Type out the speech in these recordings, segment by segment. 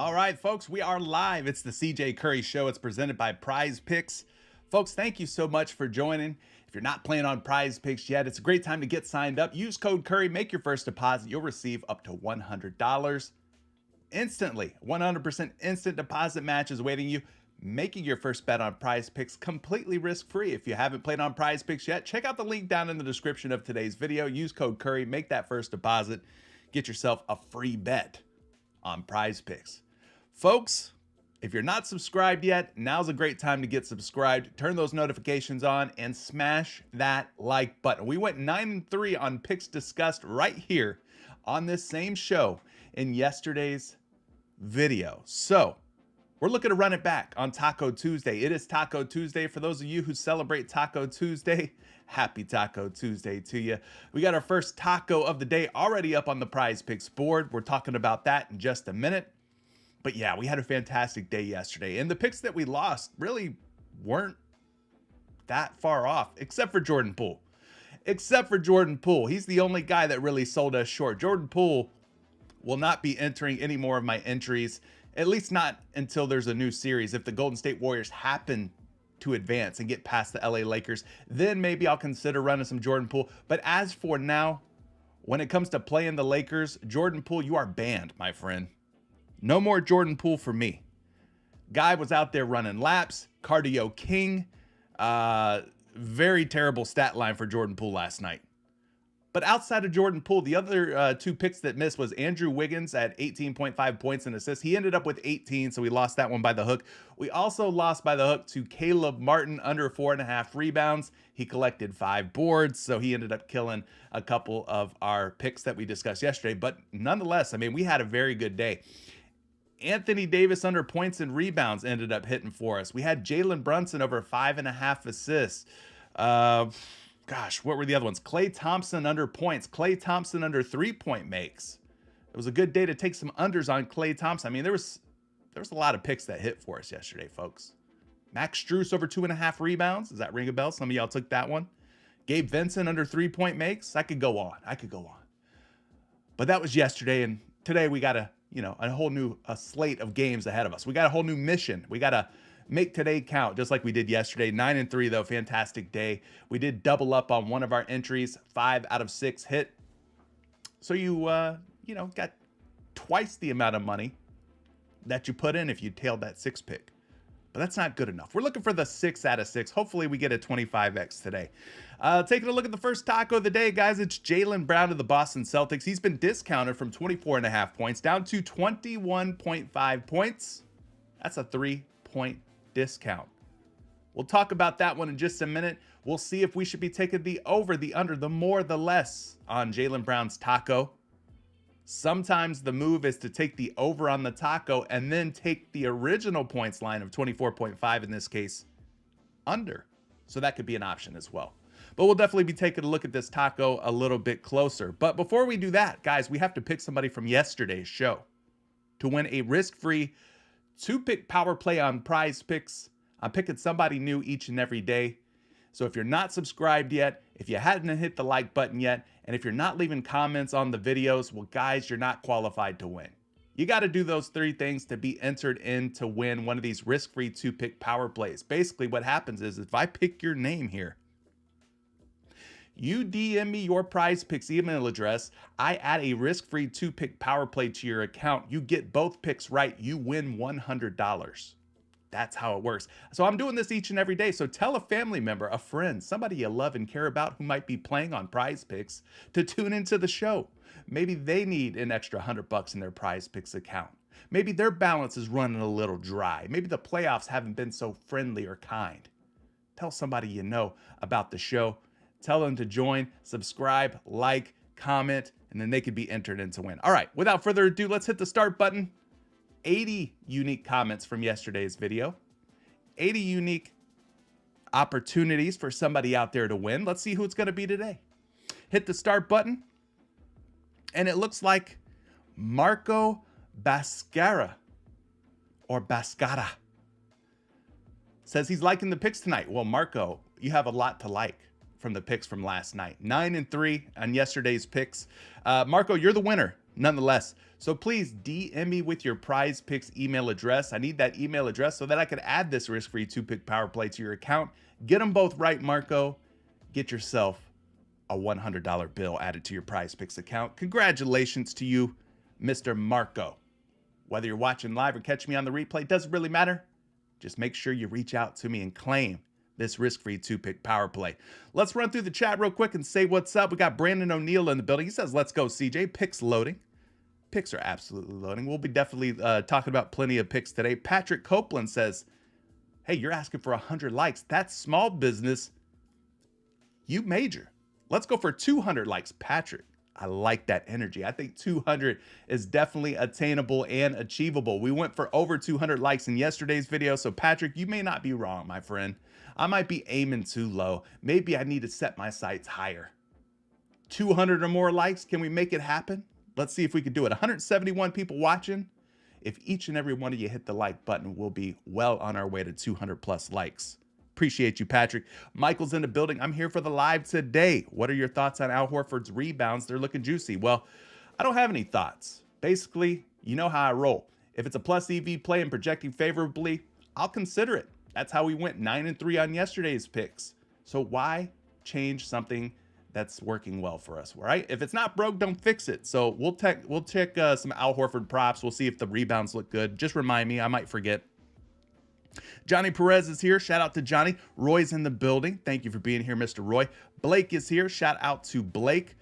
All right, folks, we are live. It's the CJ Curry Show. It's presented by PrizePicks. Folks, thank you so much for joining. If you're you're not playing on PrizePicks yet, it's a great time to get signed up. Use code Curry, make your first deposit. You'll receive up to $100 instantly. 100% instant deposit match is awaiting you. Making your first bet on PrizePicks completely risk-free. If you haven't played on PrizePicks yet, check out the link down in the description of today's video. Use code Curry, make that first deposit. Get yourself a free bet on PrizePicks. Folks, if you're not subscribed yet, now's a great time to get subscribed. Turn those notifications on and smash that like button. We went 9-3 on picks discussed right here on this same show in yesterday's video. So we're looking to run it back on Taco Tuesday. It is Taco Tuesday. For those of you who celebrate Taco Tuesday, happy Taco Tuesday to you. We got our first taco of the day already up on the PrizePicks board. We're talking about that in just a minute. But yeah, we had a fantastic day yesterday. And the picks that we lost really weren't that far off, except for Jordan Poole. Except for Jordan Poole. He's the only guy that really sold us short. Jordan Poole will not be entering any more of my entries, at least not until there's a new series. If the Golden State Warriors happen to advance and get past the LA Lakers, then maybe I'll consider running some Jordan Poole. But as for now, when it comes to playing the Lakers, Jordan Poole, you are banned, my friend. No more Jordan Poole for me. Guy was out there running laps, cardio king. Very terrible stat line for Jordan Poole last night. But outside of Jordan Poole, the other two picks that missed was Andrew Wiggins at 18.5 points and assists. He ended up with 18, so we lost that one by the hook. We also lost by the hook to Caleb Martin, under 4.5 rebounds. He collected 5 boards, so he ended up killing a couple of our picks that we discussed yesterday. But nonetheless, I mean, we had a very good day. Anthony Davis under points and rebounds ended up hitting for us. We had Jalen Brunson over 5.5 assists. Gosh, what were the other ones? Klay Thompson under points. Klay Thompson under 3-point makes. It was a good day to take some unders on Klay Thompson. I mean, there was a lot of picks that hit for us yesterday, folks. Max Strus over 2.5 rebounds. Does that ring a bell? Some of y'all took that one. Gabe Vincent under 3-point makes. I could go on. But that was yesterday, and today we got a whole new slate of games ahead of us. We got a whole new mission. We got to make today count, just like we did yesterday. 9-3 though, fantastic day. We did double up on one of our entries. 5 out of 6 hit. So you got twice the amount of money that you put in if you tailed that 6 pick. But that's not good enough. We're looking for the 6 out of 6. Hopefully we get a 25x today. Taking a look at the first taco of the day, guys. It's Jaylen Brown of the Boston Celtics. He's been discounted from 24.5 points down to 21.5 points. That's a 3-point discount. We'll talk about that one in just a minute. We'll see if we should be taking the over, the under, the more, the less on Jaylen Brown's taco. Sometimes the move is to take the over on the taco and then take the original points line of 24.5, in this case, under. So that could be an option as well. But we'll definitely be taking a look at this taco a little bit closer. But before we do that, guys, we have to pick somebody from yesterday's show to win a risk-free 2-pick power play on PrizePicks. I'm picking somebody new each and every day. So if you're not subscribed yet, if you hadn't hit the like button yet, and if you're not leaving comments on the videos, well, guys, you're not qualified to win. You got to do those 3 things to be entered in to win one of these risk-free 2-pick power plays. Basically, what happens is if I pick your name here, you DM me your PrizePicks email address, I add a risk-free 2-pick power play to your account. You get both picks right, you win $100. That's how it works. So I'm doing this each and every day. So tell a family member, a friend, somebody you love and care about who might be playing on PrizePicks to tune into the show. Maybe they need an extra $100 in their PrizePicks account. Maybe their balance is running a little dry. Maybe the playoffs haven't been so friendly or kind. Tell somebody you know about the show. Tell them to join, subscribe, like, comment, and then they could be entered in to win. All right, without further ado, let's hit the start button. 80 unique comments from yesterday's video. 80 unique opportunities for somebody out there to win. Let's see who it's going to be today. Hit the start button. And it looks like Marco Bascara or Bascara says he's liking the picks tonight. Well, Marco, you have a lot to like from the picks from last night. 9-3 on yesterday's picks. Marco, you're the winner nonetheless. So please DM me with your PrizePicks email address. I need that email address so that I can add this risk-free 2-pick power play to your account. Get them both right, Marco, get yourself a $100 bill added to your PrizePicks account. Congratulations to you, Mr. Marco. Whether you're watching live or catching me on the replay, doesn't really matter. Just make sure you reach out to me and claim this risk-free 2-pick power play. Let's run through the chat real quick and say what's up. We got Brandon O'Neill in the building. He says, let's go, CJ. Picks loading. Picks are absolutely loading. We'll be definitely talking about plenty of picks today. Patrick Copeland says, hey, you're asking for 100 likes. That's small business. You major. Let's go for 200 likes. Patrick, I like that energy. I think 200 is definitely attainable and achievable. We went for over 200 likes in yesterday's video. So Patrick, you may not be wrong, my friend. I might be aiming too low. Maybe I need to set my sights higher. 200 or more likes. Can we make it happen? Let's see if we can do it. 171 people watching. If each and every one of you hit the like button, we'll be well on our way to 200 plus likes. Appreciate you, Patrick. Michael's in the building. I'm here for the live today. What are your thoughts on Al Horford's rebounds? They're looking juicy. Well, I don't have any thoughts. Basically, you know how I roll. If it's a plus EV play and projecting favorably, I'll consider it. That's how we went 9-3 on yesterday's picks. So why change something that's working well for us, right? If it's not broke, don't fix it. So we'll check some Al Horford props. We'll see if the rebounds look good. Just remind me, I might forget. Johnny Perez is here. Shout out to Johnny. Roy's in the building. Thank you for being here, Mr. Roy. Blake is here. Shout out to Blake.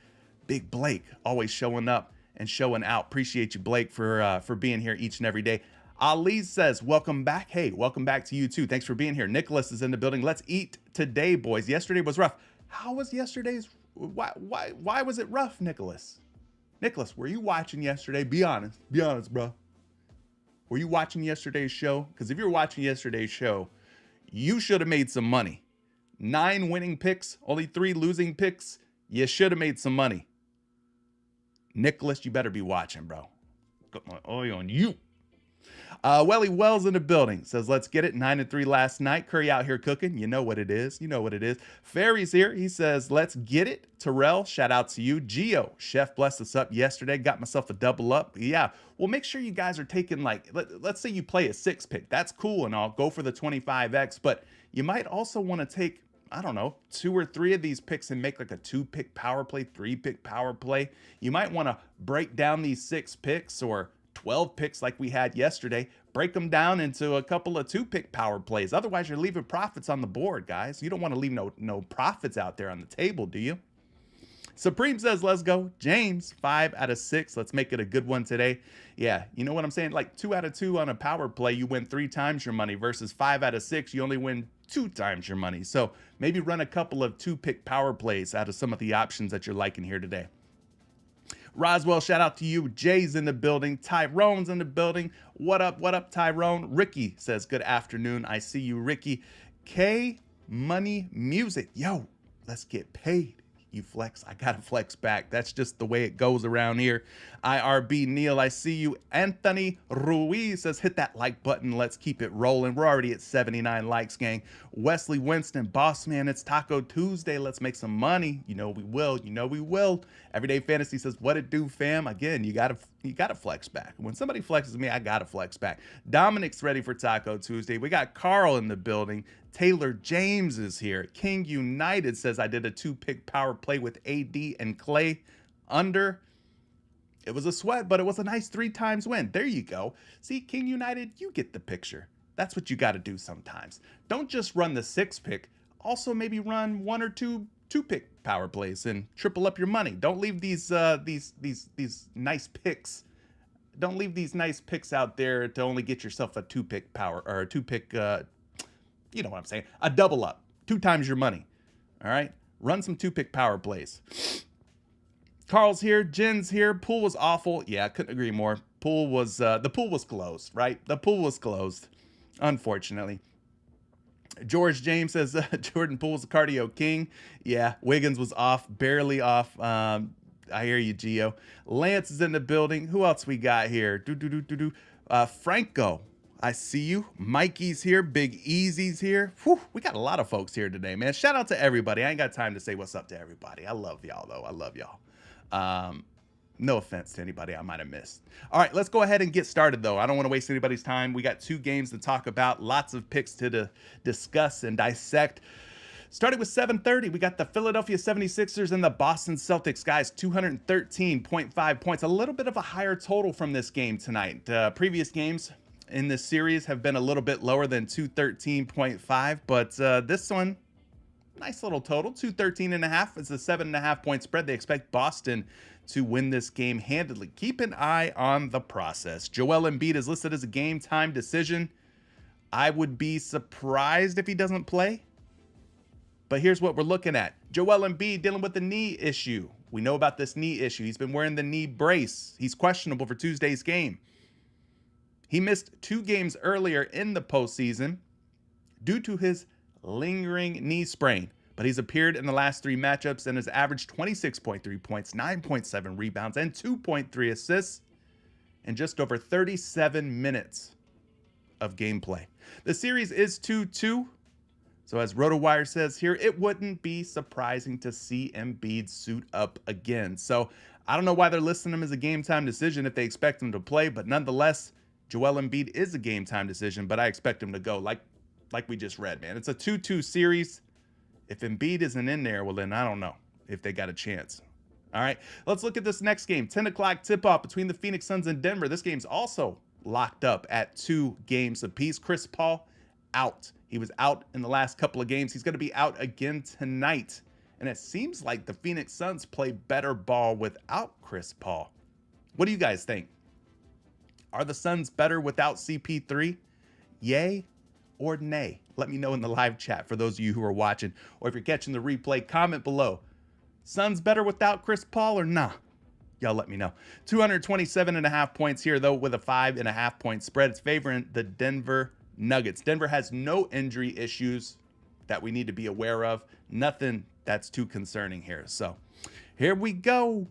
Big Blake, always showing up and showing out. Appreciate you, Blake, for being here each and every day. Ali says, welcome back. Hey, welcome back to you too. Thanks for being here. Nicholas is in the building. Let's eat today, boys. Yesterday was rough. How was yesterday's? Why was it rough, Nicholas? Nicholas, were you watching yesterday? Be honest. Be honest, bro. Were you watching yesterday's show? Because if you're watching yesterday's show, you should have made some money. 9 winning picks, only 3 losing picks. You should have made some money. Nicholas, you better be watching, bro. Got my eye on you. Welly Wells in the building says, let's get it. 9-3 last night. Curry out here cooking. You know what it is. You know what it is. Fairy's here. He says, let's get it. Terrell, shout out to you. Gio, Chef blessed us up yesterday. Got myself a double up. Yeah. Well, make sure you guys are taking let's say you play a 6-pick. That's cool and all. Go for the 25X. But you might also want to take, I don't know, 2 or 3 of these picks and make like a 2-pick power play, 3-pick power play. You might want to break down these 6 picks or 12 picks like we had yesterday, break them down into a couple of 2-pick power plays. Otherwise, you're leaving profits on the board, guys. You don't want to leave no profits out there on the table, do you? Supreme says, let's go. James, 5 out of 6. Let's make it a good one today. Yeah, you know what I'm saying? Like 2 out of 2 on a power play, you win 3 times your money versus 5 out of 6, you only win 2 times your money. So maybe run a couple of 2-pick power plays out of some of the options that you're liking here today. Roswell, shout out to you. Jay's in the building. Tyrone's in the building. What up, Tyrone? Ricky says, good afternoon. I see you, Ricky. K Money Music. Yo, let's get paid. You flex, I gotta flex back. That's just the way it goes around here. IRB Neil, I see you. Anthony Ruiz says, hit that like button. Let's keep it rolling. We're already at 79 likes, gang. Wesley Winston, boss man, it's Taco Tuesday. Let's make some money. You know we will. You know we will. Everyday Fantasy says, what it do, fam? Again, you gotta flex back. When somebody flexes me, I gotta flex back. Dominic's ready for Taco Tuesday. We got Carl in the building. Taylor James is here. King United says, I did a 2-pick power play with AD and Clay under. It was a sweat, but it was a nice 3 times win. There you go. See, King United, you get the picture. That's what you got to do sometimes. Don't just run the 6-pick. Also maybe run 1 or 2 2-pick power plays and triple up your money. Don't leave these nice picks. Don't leave these nice picks out there to only get yourself a 2-pick power or a 2-pick you know what I'm saying? A double up. 2 times your money. All right? Run some 2-pick power plays. Carl's here. Jen's here. Pool was awful. Yeah, I couldn't agree more. Pool was, the pool was closed, right? The pool was closed, unfortunately. George James says, Jordan Poole's a cardio king. Yeah, Wiggins was off, barely off. I hear you, Gio. Lance is in the building. Who else we got here? Franco. I see you. Mikey's here. Big Easy's here. Whew, we got a lot of folks here today, man. Shout out to everybody. I ain't got time to say what's up to everybody. I love y'all, though. I love y'all. No offense to anybody I might have missed. All right, let's go ahead and get started, though. I don't want to waste anybody's time. We got 2 games to talk about. Lots of picks to discuss and dissect. Starting with 7:30, we got the Philadelphia 76ers and the Boston Celtics. Guys, 213.5 points. A little bit of a higher total from this game tonight. Previous games in this series have been a little bit lower than 213.5, but this one, nice little total, 213.5. It's a 7.5 point spread. They expect Boston to win this game handily. Keep an eye on the process. Joel Embiid is listed as a game time decision. I would be surprised if he doesn't play. But here's what we're looking at. Joel Embiid dealing with the knee issue. We know about this knee issue. He's been wearing the knee brace. He's questionable for Tuesday's game. He missed 2 games earlier in the postseason due to his lingering knee sprain. But he's appeared in the last 3 matchups and has averaged 26.3 points, 9.7 rebounds, and 2.3 assists in just over 37 minutes of gameplay. The series is 2-2. So as RotoWire says here, it wouldn't be surprising to see Embiid suit up again. So I don't know why they're listing him as a game time decision if they expect him to play, but nonetheless, Joel Embiid is a game time decision, but I expect him to go like we just read, man. It's a 2-2 series. If Embiid isn't in there, well, then I don't know if they got a chance. All right, let's look at this next game. 10 o'clock tip-off between the Phoenix Suns and Denver. This game's also locked up at 2 games apiece. Chris Paul out. He was out in the last couple of games. He's going to be out again tonight. And it seems like the Phoenix Suns play better ball without Chris Paul. What do you guys think? Are the Suns better without CP3? Yay or nay? Let me know in the live chat for those of you who are watching. Or if you're catching the replay, comment below. Suns better without Chris Paul or nah? Y'all let me know. 227.5 points here, though, with a 5.5 point spread. It's favoring the Denver Nuggets. Denver has no injury issues that we need to be aware of. Nothing that's too concerning here. So here we go.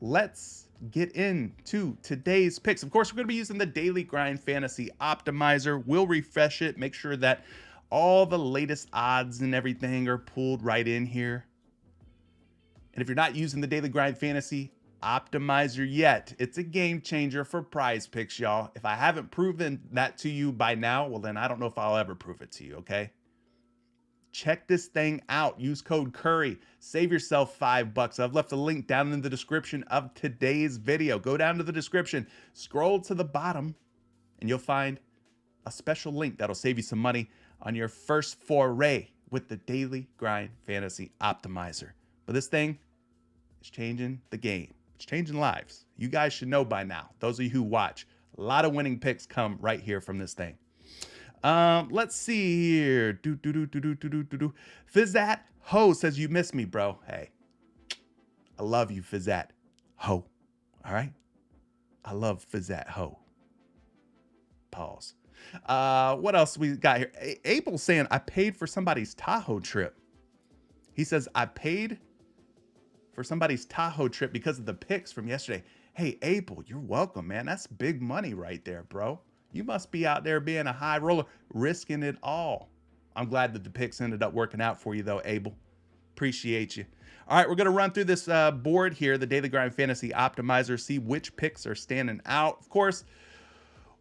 Let's get into today's picks. Of course, we're going to be using the Daily Grind Fantasy Optimizer. We'll refresh it, make sure that all the latest odds and everything are pulled right in here. And if you're not using the Daily Grind Fantasy Optimizer yet, it's a game changer for PrizePicks, y'all. If I haven't proven that to you by now, well, then I don't know if I'll ever prove it to you, okay? Check this thing out. Use code Curry. Save yourself $5. I've left a link down in the description of today's video. Go down to the description, scroll to the bottom, and you'll find a special link that'll save you some money on your first foray with the Daily Grind Fantasy Optimizer. But this thing is changing the game. It's changing lives. You guys should know by now. Those of you who watch, a lot of winning picks come right here from this thing. Let's see here. Fizzat Ho says, you miss me, bro. Hey, I love you, Fizzat Ho. All right? I love Fizzat Ho. Pause. What else we got here? Abel saying, I paid for somebody's Tahoe trip. He says, I paid for somebody's Tahoe trip because of the picks from yesterday. Hey, Abel, you're welcome, man. That's big money right there, bro. You must be out there being a high roller, risking it all. I'm glad that the picks ended up working out for you, though, Abel. Appreciate you. All right, we're going to run through this board here, the Daily Grind Fantasy Optimizer, see which picks are standing out. Of course,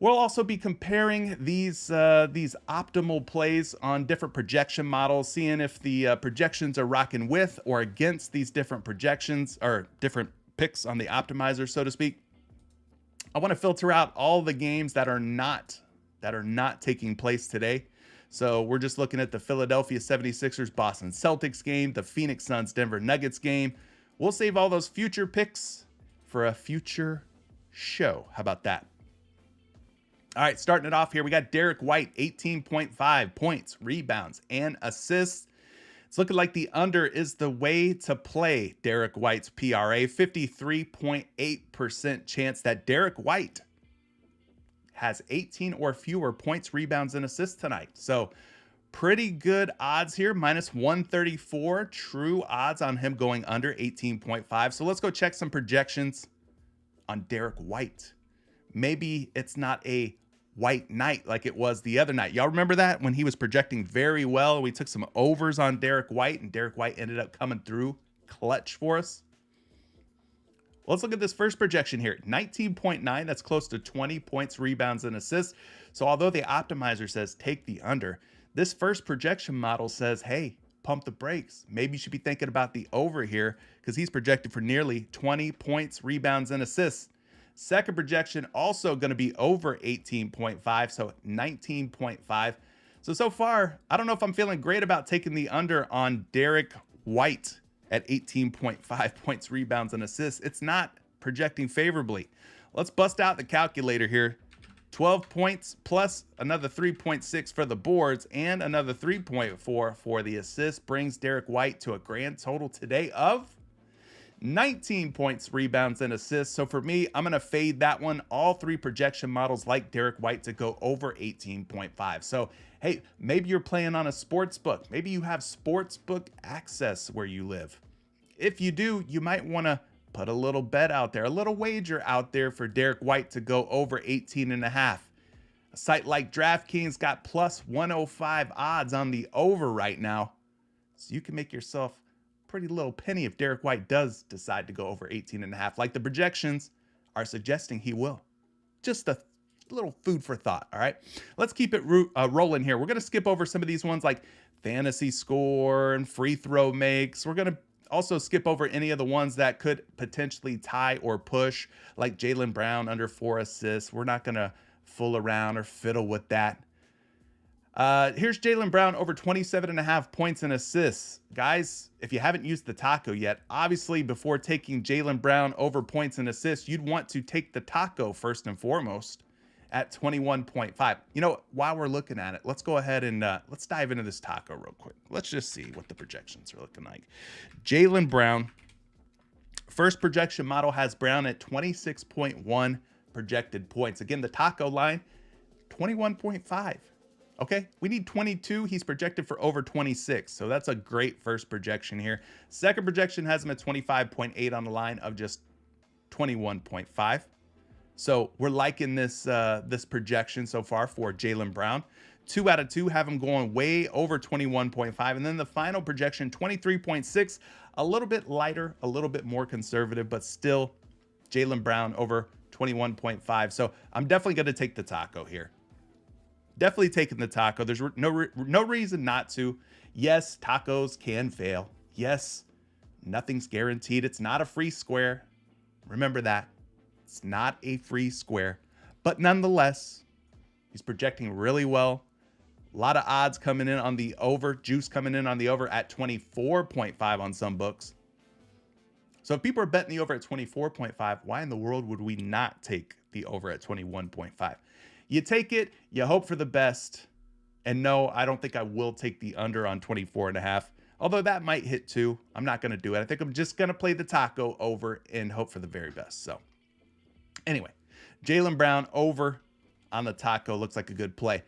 we'll also be comparing these optimal plays on different projection models, seeing if the projections are rocking with or against these different projections or different picks on the optimizer, so to speak. I want to filter out all the games that are not taking place today. So we're just looking at the Philadelphia 76ers, Boston Celtics game, the Phoenix Suns, Denver Nuggets game. We'll save all those future picks for a future show. How about that? All right, starting it off here, we got Derek White, 18.5 points, rebounds, and assists. It's looking like the under is the way to play Derek White's PRA. 53.8% chance that Derek White has 18 or fewer points, rebounds, and assists tonight. So pretty good odds here, minus 134. True odds on him going under 18.5. So let's go check some projections on Derek White. Maybe it's not a white night like it was the other night. Y'all remember that when he was projecting very well? We took some overs on Derek White, and Derek White ended up coming through clutch for us. Let's look at this first projection here. 19.9, that's close to 20 points, rebounds, and assists. So although the optimizer says take the under, this first projection model says, hey, pump the brakes. Maybe you should be thinking about the over here because he's projected for nearly 20 points, rebounds, and assists. Second projection also going to be over 18.5, so 19.5. So far, I don't know if I'm feeling great about taking the under on Derek White at 18.5 points, rebounds, and assists. It's not projecting favorably. Let's bust out the calculator here. 12 points plus another 3.6 for the boards and another 3.4 for the assists brings Derek White to a grand total today of 19 points, rebounds, and assists. So for me, I'm going to fade that one. All three projection models like Derek White to go over 18.5. So, hey, maybe you're playing on a sports book. Maybe you have sports book access where you live. If you do, you might want to put a little bet out there, a little wager out there for Derek White to go over 18.5. A site like DraftKings got plus 105 odds on the over right now. So you can make yourself a pretty little penny if Derek White does decide to go over 18.5, like the projections are suggesting he will. Just a little food for thought, all right? Let's keep it rolling here. We're going to skip over some of these ones like fantasy score and free throw makes. We're going to also skip over any of the ones that could potentially tie or push, like Jaylen Brown under 4 assists. We're not going to fool around or fiddle with that. Here's Jaylen Brown over 27.5 points and assists. Guys, if you haven't used the taco yet, obviously before taking Jaylen Brown over points and assists, you'd want to take the taco first and foremost at 21.5. You know, while we're looking at it, let's go ahead and let's dive into this taco real quick. Let's just see what the projections are looking like. Jaylen Brown, first projection model has Brown at 26.1 projected points. Again, the taco line, 21.5. Okay, we need 22. He's projected for over 26. So that's a great first projection here. Second projection has him at 25.8 on the line of just 21.5. So we're liking this this projection so far for Jaylen Brown. 2 out of 2 have him going way over 21.5. And then the final projection, 23.6, a little bit lighter, a little bit more conservative, but still Jaylen Brown over 21.5. So I'm definitely going to take the taco here. Definitely taking the taco. There's no reason not to. Yes, tacos can fail. Yes, nothing's guaranteed. It's not a free square. Remember that. It's not a free square. But nonetheless, he's projecting really well. A lot of odds coming in on the over. Juice coming in on the over at 24.5 on some books. So if people are betting the over at 24.5, why in the world would we not take the over at 21.5? You take it, you hope for the best. And no, I don't think I will take the under on 24.5. Although that might hit too. I'm not going to do it. I think I'm just going to play the taco over and hope for the very best. So anyway, Jaylen Brown over on the taco looks like a good play.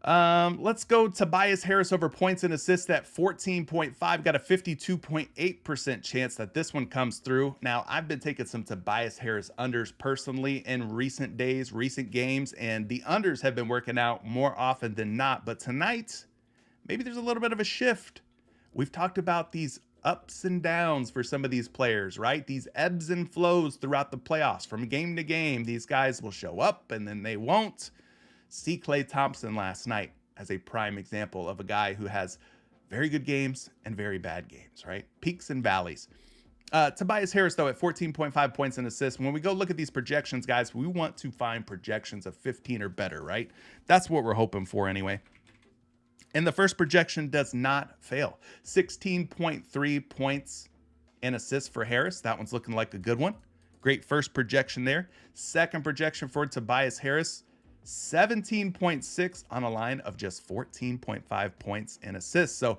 Let's go Tobias Harris over points and assists at 14.5. Got a 52.8% chance that this one comes through. Now, I've been taking some Tobias Harris unders personally in recent days, recent games, and the unders have been working out more often than not. But tonight, maybe there's a little bit of a shift. We've talked about these ups and downs for some of these players, right? These ebbs and flows throughout the playoffs. From game to game, these guys will show up and then they won't. See Klay Thompson last night as a prime example of a guy who has very good games and very bad games, right? Peaks and valleys. Tobias Harris, though, at 14.5 points and assists. When we go look at these projections, guys, we want to find projections of 15 or better, right? That's what we're hoping for anyway. And the first projection does not fail. 16.3 points and assists for Harris. That one's looking like a good one. Great first projection there. Second projection for Tobias Harris, 17.6 on a line of just 14.5 points and assists. So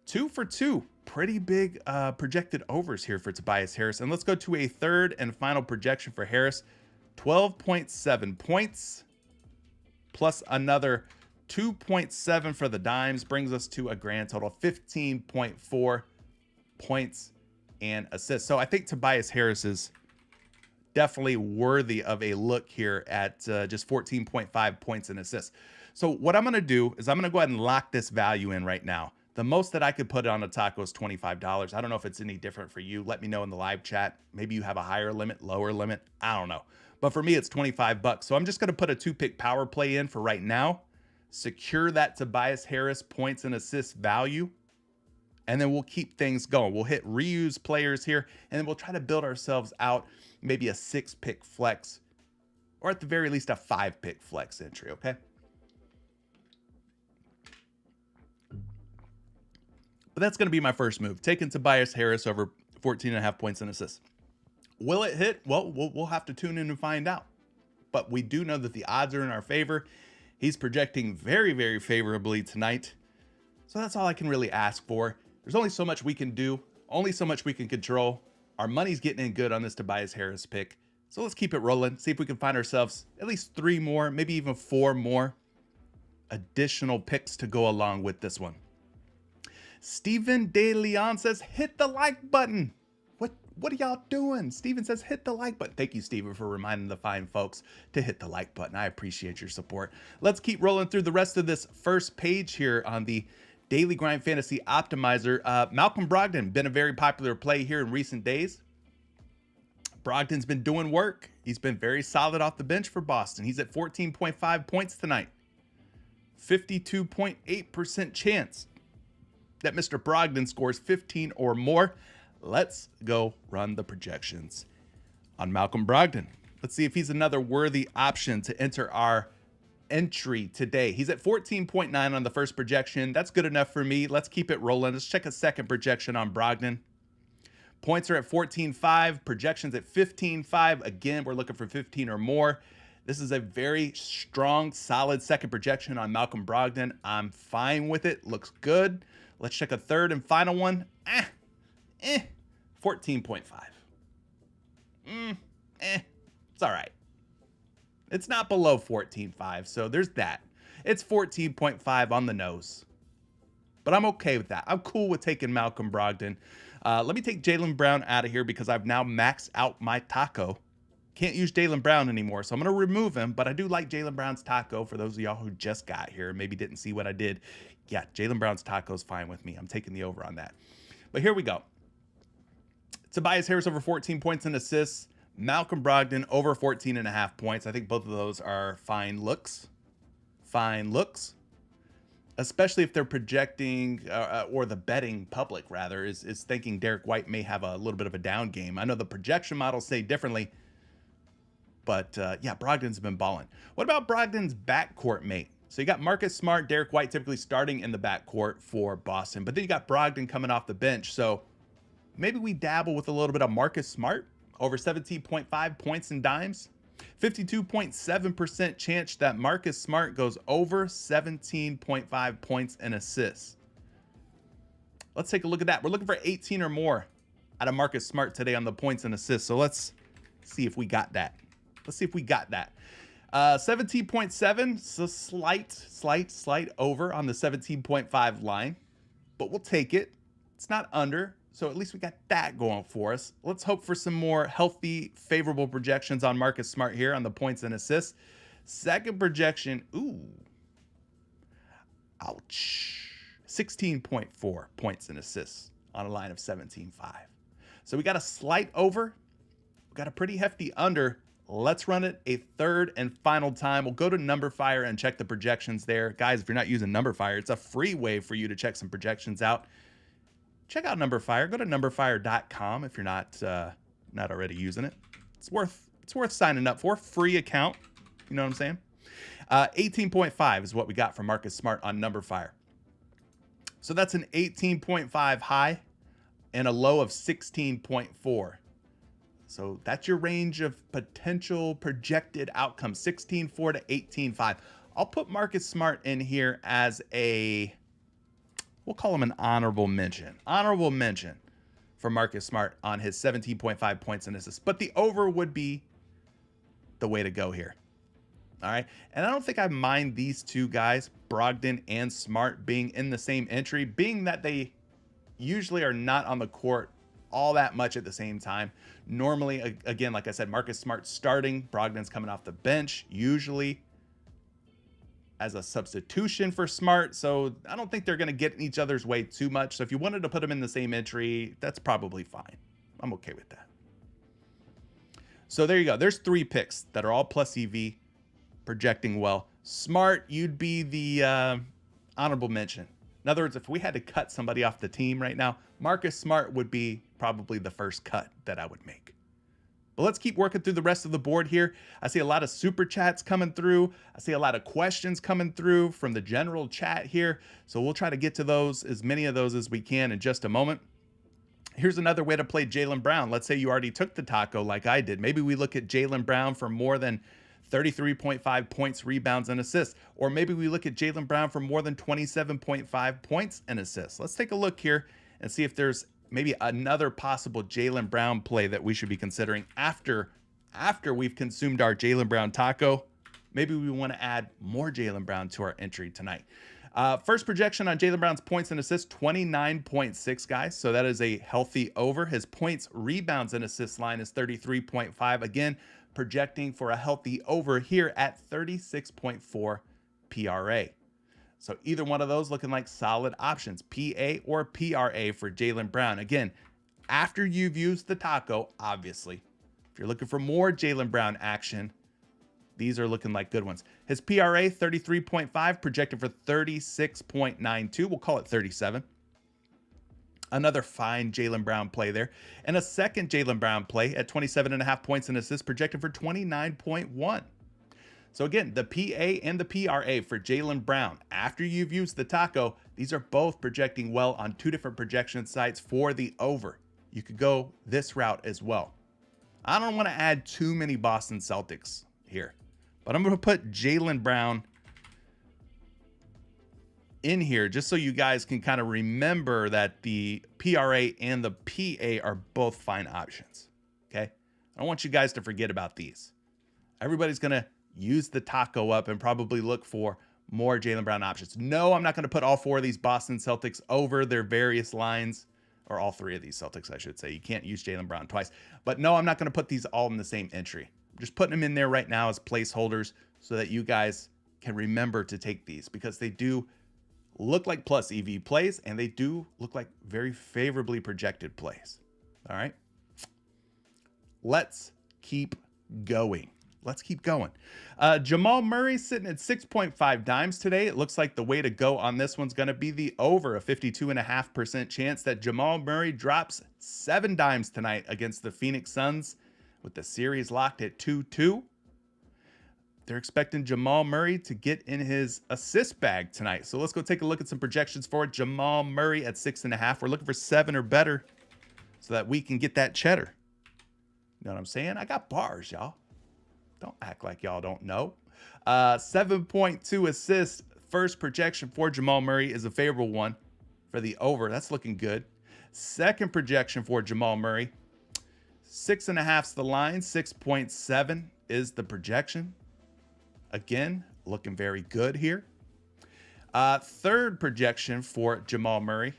2 for 2, pretty big projected overs here for Tobias Harris. And let's go to a third and final projection for Harris. 12.7 points plus another 2.7 for the dimes brings us to a grand total of 15.4 points and assists. So I think Tobias Harris is definitely worthy of a look here at just 14.5 points and assists. So what I'm going to do is I'm going to go ahead and lock this value in right now. The most that I could put on a taco is $25. I don't know if it's any different for you. Let me know in the live chat. Maybe you have a higher limit, lower limit. I don't know. But for me, it's 25 bucks. So I'm just going to put a 2-pick power play in for right now. Secure that Tobias Harris points and assists value. and then we'll keep things going. We'll hit reuse players here, and then we'll try to build ourselves out maybe a 6-pick flex, or at the very least a 5-pick flex entry, okay? But that's going to be my first move, taking Tobias Harris over 14.5 points and assists. Will it hit? Well, we'll have to tune in and find out. But we do know that the odds are in our favor. He's projecting very, very favorably tonight. So that's all I can really ask for. There's only so much we can do, only so much we can control. Our money's getting in good on this Tobias Harris pick. So let's keep it rolling. See if we can find ourselves at least 3 more, maybe even 4 more additional picks to go along with this one. Steven De Leon says, hit the like button. What are y'all doing? Steven says, hit the like button. Thank you, Steven, for reminding the fine folks to hit the like button. I appreciate your support. Let's keep rolling through the rest of this first page here on the Daily Grind Fantasy Optimizer. Malcolm Brogdon, been a very popular play here in recent days. Brogdon's been doing work. He's been very solid off the bench for Boston. He's at 14.5 points tonight. 52.8% chance that Mr. Brogdon scores 15 or more. Let's go run the projections on Malcolm Brogdon. Let's see if he's another worthy option to enter our entry today. He's at 14.9 on the first projection. That's good enough for me. Let's keep it rolling. Let's check a second projection on Brogdon. Points are at 14.5, projections at 15.5. Again, we're looking for 15 or more. This is a very strong, solid second projection on Malcolm Brogdon. I'm fine with it. Looks good. Let's check a third and final one. 14.5. It's all right. It's not below 14.5, so there's that. It's 14.5 on the nose. But I'm okay with that. I'm cool with taking Malcolm Brogdon. Let me take Jaylen Brown out of here because I've now maxed out my taco. Can't use Jaylen Brown anymore, so I'm going to remove him. But I do like Jaylen Brown's taco for those of y'all who just got here and maybe didn't see what I did. Yeah, Jaylen Brown's taco is fine with me. I'm taking the over on that. But here we go. Tobias Harris over 14 points and assists. Malcolm Brogdon over 14.5 points. I think both of those are fine looks. Fine looks. Especially if they're projecting, or the betting public, rather, is thinking Derek White may have a little bit of a down game. I know the projection models say differently. But, yeah, Brogdon's been balling. What about Brogdon's backcourt mate? So you got Marcus Smart, Derek White typically starting in the backcourt for Boston. But then you got Brogdon coming off the bench. So maybe we dabble with a little bit of Marcus Smart over 17.5 points and dimes. 52.7% chance that Marcus Smart goes over 17.5 points and assists. Let's take a look at that. We're looking for 18 or more out of Marcus Smart today on the points and assists. So let's see if we got that. Let's see if we got that. 17.7, so slight over on the 17.5 line, but we'll take it. It's not under, so at least we got that going for us. Let's hope for some more healthy, favorable projections on Marcus Smart here on the points and assists. Second projection, ooh, ouch, 16.4 points and assists on a line of 17.5. So we got a slight over, we got a pretty hefty under. Let's run it a third and final time. We'll go to Numberfire and check the projections there. Guys, if you're not using Numberfire, it's a free way for you to check some projections out. Check out Numberfire. Go to numberfire.com if you're not already using it. It's worth signing up for. Free account. You know what I'm saying? 18.5 is what we got from Marcus Smart on Numberfire. So that's an 18.5 high and a low of 16.4. So that's your range of potential projected outcomes, 16.4 to 18.5. I'll put Marcus Smart in here as we'll call him an honorable mention. Honorable mention for Marcus Smart on his 17.5 points and assists. But the over would be the way to go here. All right. And I don't think I mind these two guys, Brogdon and Smart, being in the same entry, being that they usually are not on the court all that much at the same time. Normally, again, like I said, Marcus Smart starting, Brogdon's coming off the bench, usually as a substitution for Smart. So I don't think they're going to get in each other's way too much. So if you wanted to put them in the same entry, that's probably fine. I'm okay with that. So there you go. There's 3 picks that are all plus EV, projecting well. Smart, you'd be the honorable mention. In other words, if we had to cut somebody off the team right now, Marcus Smart would be probably the first cut that I would make. But let's keep working through the rest of the board here. I see a lot of super chats coming through. I see a lot of questions coming through from the general chat here. So we'll try to get to those, as many of those as we can in just a moment. Here's another way to play Jaylen Brown. Let's say you already took the taco like I did. Maybe we look at Jaylen Brown for more than 33.5 points, rebounds, and assists. Or maybe we look at Jaylen Brown for more than 27.5 points and assists. Let's take a look here and see if there's maybe another possible Jaylen Brown play that we should be considering after we've consumed our Jaylen Brown taco. Maybe we want to add more Jaylen Brown to our entry tonight. First projection on Jaylen Brown's points and assists, 29.6, guys. So that is a healthy over. His points, rebounds, and assists line is 33.5. Again, projecting for a healthy over here at 36.4 PRA. So either one of those looking like solid options, PA or PRA for Jaylen Brown. Again, after you've used the taco, obviously. If you're looking for more Jaylen Brown action, these are looking like good ones. His PRA, 33.5, projected for 36.92. We'll call it 37. Another fine Jaylen Brown play there. And a second Jaylen Brown play at 27.5 points and assists, projected for 29.1. So again, the PA and the PRA for Jaylen Brown, after you've used the taco, these are both projecting well on two different projection sites for the over. You could go this route as well. I don't want to add too many Boston Celtics here, but I'm going to put Jaylen Brown in here just so you guys can kind of remember that the PRA and the PA are both fine options. Okay. I don't want you guys to forget about these. Everybody's going to use the taco up and probably look for more Jaylen Brown options. No, I'm not going to put all four of these Boston Celtics over their various lines, or all three of these Celtics, I should say. You can't use Jaylen Brown twice. But no, I'm not going to put these all in the same entry. I'm just putting them in there right now as placeholders so that you guys can remember to take these, because they do look like plus EV plays and they do look like very favorably projected plays. All right. Let's keep going. Let's keep going. Jamal Murray sitting at 6.5 dimes today. It looks like the way to go on this one's going to be the over, a 52.5% chance that Jamal Murray drops 7 dimes tonight against the Phoenix Suns with the series locked at 2-2. They're expecting Jamal Murray to get in his assist bag tonight. So let's go take a look at some projections for it. Jamal Murray at 6.5. We're looking for 7 or better so that we can get that cheddar. You know what I'm saying? I got bars, y'all. Don't act like y'all don't know. 7.2 assists. First projection for Jamal Murray is a favorable one for the over. That's looking good. Second projection for Jamal Murray, 6.5's the line. 6.7 is the projection. Again, looking very good here. Third projection for Jamal Murray.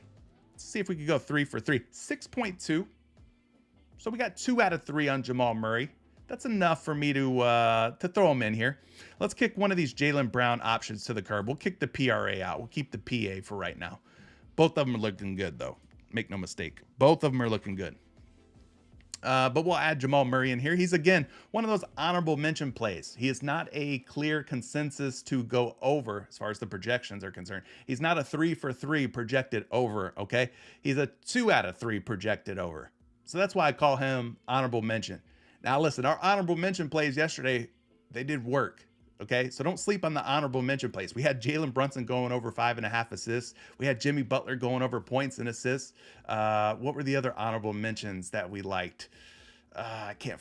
Let's see if we could go 3 for 3. 6.2. So we got 2 out of 3 on Jamal Murray. That's enough for me to throw him in here. Let's kick one of these Jaylen Brown options to the curb. We'll kick the PRA out. We'll keep the PA for right now. Both of them are looking good, though. Make no mistake. Both of them are looking good. But we'll add Jamal Murray in here. He's, again, one of those honorable mention plays. He is not a clear consensus to go over as far as the projections are concerned. He's not a 3 for 3 projected over, okay? He's a 2 out of 3 projected over. So that's why I call him honorable mention. Now, listen, our honorable mention plays yesterday, they did work, okay? So don't sleep on the honorable mention plays. We had Jalen Brunson going over 5.5 assists. We had Jimmy Butler going over points and assists. What were the other honorable mentions that we liked? I can't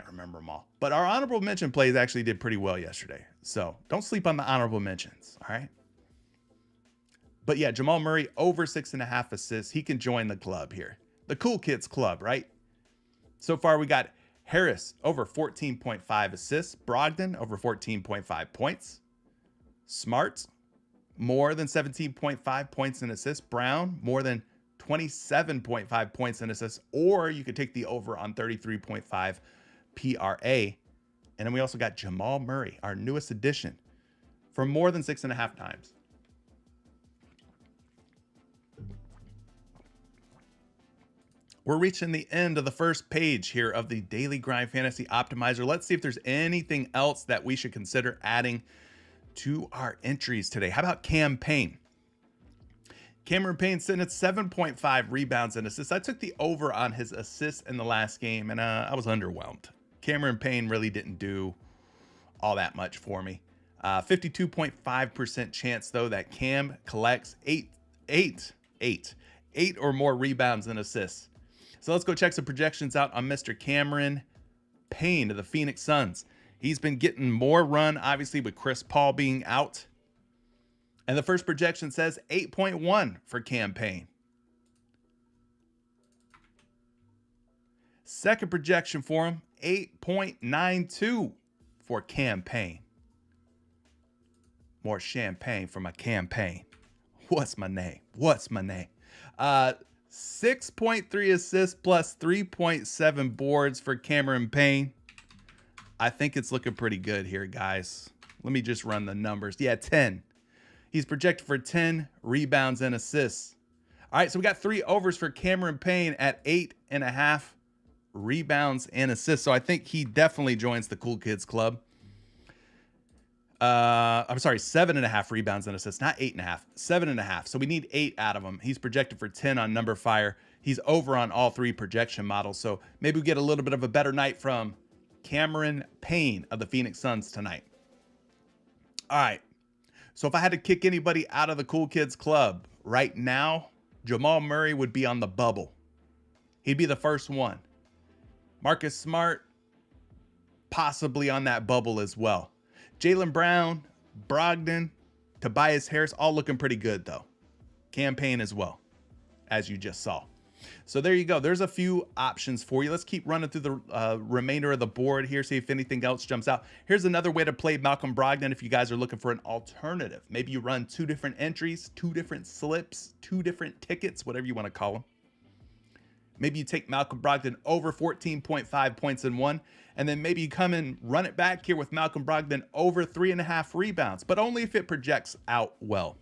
remember them all. But our honorable mention plays actually did pretty well yesterday. So don't sleep on the honorable mentions, all right? But yeah, Jamal Murray over 6.5 assists. He can join the club here. The cool kids club, right? So far, we got Harris over 14.5 assists. Brogdon over 14.5 points. Smart, more than 17.5 points and assists. Brown, more than 27.5 points and assists. Or you could take the over on 33.5 PRA. And then we also got Jamal Murray, our newest addition, for more than 6.5 times. We're reaching the end of the first page here of the Daily Grind Fantasy Optimizer. Let's see if there's anything else that we should consider adding to our entries today. How about campaign? Cameron Payne sitting at 7.5 rebounds and assists. I took the over on his assists in the last game, and I was underwhelmed. Cameron Payne really didn't do all that much for me. 52.5% chance, though, that Cam collects eight or more rebounds and assists. So let's go check some projections out on Mr. Cameron Payne of the Phoenix Suns. He's been getting more run, obviously, with Chris Paul being out. And the first projection says 8.1 for Cam Payne. Second projection for him, 8.92 for Cam Payne. More champagne for my campaign. What's my name? 6.3 assists plus 3.7 boards for Cameron Payne. I think it's looking pretty good here, guys. Let me just run the numbers. Yeah, 10. He's projected for 10 rebounds and assists. All right, so we got 3 overs for Cameron Payne at 8.5 rebounds and assists. So I think he definitely joins the Cool Kids Club. I'm sorry, 7.5 rebounds and assists, not 8.5, 7.5. So we need 8 out of him. He's projected for 10 on Number Fire. He's over on all 3 projection models. So maybe we get a little bit of a better night from Cameron Payne of the Phoenix Suns tonight. All right. So if I had to kick anybody out of the Cool Kids Club right now, Jamal Murray would be on the bubble. He'd be the first one. Marcus Smart, possibly on that bubble as well. Jaylen Brown, Brogdon, Tobias Harris, all looking pretty good, though. Cam Payne as well, as you just saw. So there you go. There's a few options for you. Let's keep running through the remainder of the board here, see if anything else jumps out. Here's another way to play Malcolm Brogdon if you guys are looking for an alternative. Maybe you run 2 different entries, 2 different slips, 2 different tickets, whatever you want to call them. Maybe you take Malcolm Brogdon over 14.5 points in one, and then maybe you come and run it back here with Malcolm Brogdon over 3.5 rebounds, but only if it projects out well.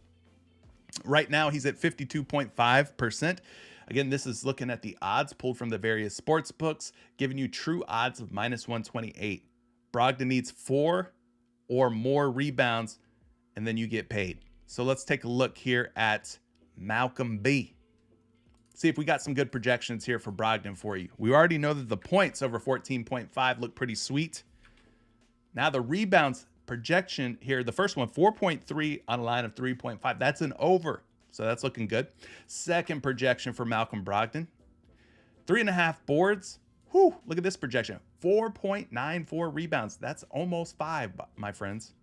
Right now, he's at 52.5%. Again, this is looking at the odds pulled from the various sports books, giving you true odds of -128. Brogdon needs 4 or more rebounds, and then you get paid. So let's take a look here at Malcolm B. See if we got some good projections here for Brogdon for you. We already know that the points over 14.5 look pretty sweet. Now the rebounds projection here, the first one, 4.3 on a line of 3.5. That's an over. So that's looking good. Second projection for Malcolm Brogdon. 3.5 boards. Whew, look at this projection. 4.94 rebounds. That's almost 5, my friends.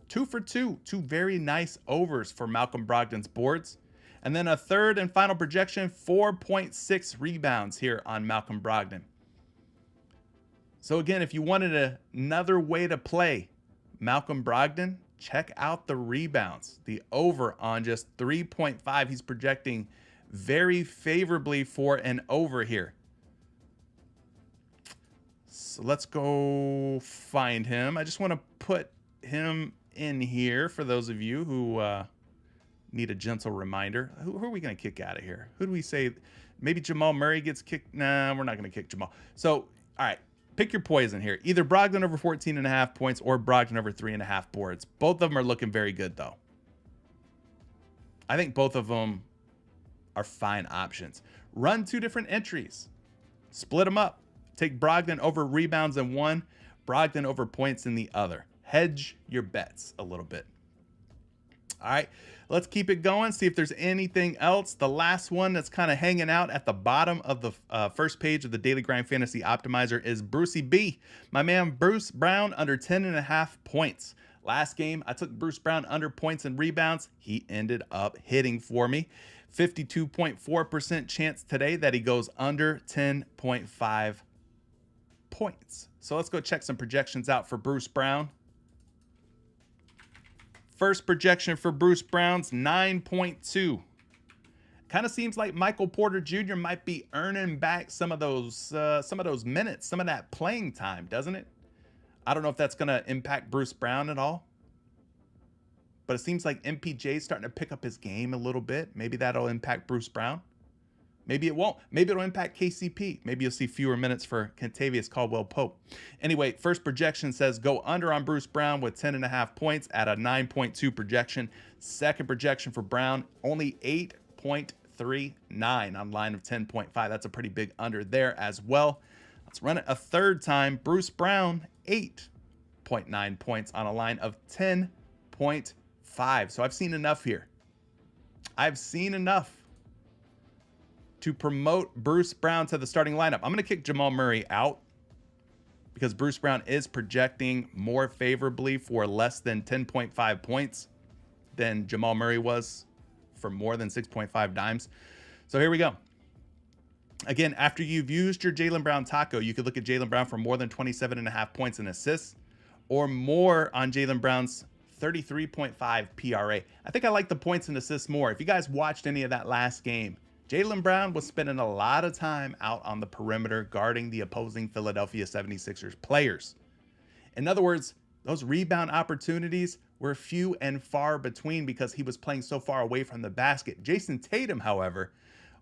2 for 2. 2 very nice overs for Malcolm Brogdon's boards. And then a third and final projection, 4.6 rebounds here on Malcolm Brogdon. So again, if you wanted another way to play Malcolm Brogdon, check out the rebounds. The over on just 3.5. He's projecting very favorably for an over here. So let's go find him. I just want to put him in here for those of you who need a gentle reminder. Who are we going to kick out of here? Who do we say? Maybe Jamal Murray gets kicked? Nah, we're not going to kick Jamal. So, all right. Pick your poison here. Either Brogdon over 14.5 points or Brogdon over 3.5 boards. Both of them are looking very good, though. I think both of them are fine options. Run 2 different entries. Split them up. Take Brogdon over rebounds in one, Brogdon over points in the other. Hedge your bets a little bit. All right, let's keep it going. See if there's anything else. The last one that's kind of hanging out at the bottom of the first page of the Daily Grind Fantasy Optimizer is Brucey B. My man Bruce Brown under 10.5 points. Last game, I took Bruce Brown under points and rebounds. He ended up hitting for me. 52.4% chance today that he goes under 10.5 points. So let's go check some projections out for Bruce Brown. First projection for Bruce Brown's 9.2. Kind of seems like Michael Porter Jr. might be earning back some of those minutes, some of that playing time, doesn't it? I don't know if that's going to impact Bruce Brown at all. But it seems like MPJ is starting to pick up his game a little bit. Maybe that'll impact Bruce Brown. Maybe it won't. Maybe it'll impact KCP. Maybe you'll see fewer minutes for Kentavious Caldwell-Pope. Anyway, first projection says go under on Bruce Brown with 10.5 points at a 9.2 projection. Second projection for Brown, only 8.39 on line of 10.5. That's a pretty big under there as well. Let's run it a third time. Bruce Brown, 8.9 points on a line of 10.5. So I've seen enough here. I've seen enough to promote Bruce Brown to the starting lineup. I'm going to kick Jamal Murray out because Bruce Brown is projecting more favorably for less than 10.5 points than Jamal Murray was for more than 6.5 dimes. So here we go. Again, after you've used your Jaylen Brown taco, you could look at Jaylen Brown for more than 27.5 points and assists or more on Jaylen Brown's 33.5 PRA. I think I like the points and assists more. If you guys watched any of that last game, Jaylen Brown was spending a lot of time out on the perimeter guarding the opposing Philadelphia 76ers players. In other words, those rebound opportunities were few and far between because he was playing so far away from the basket. Jason Tatum, however,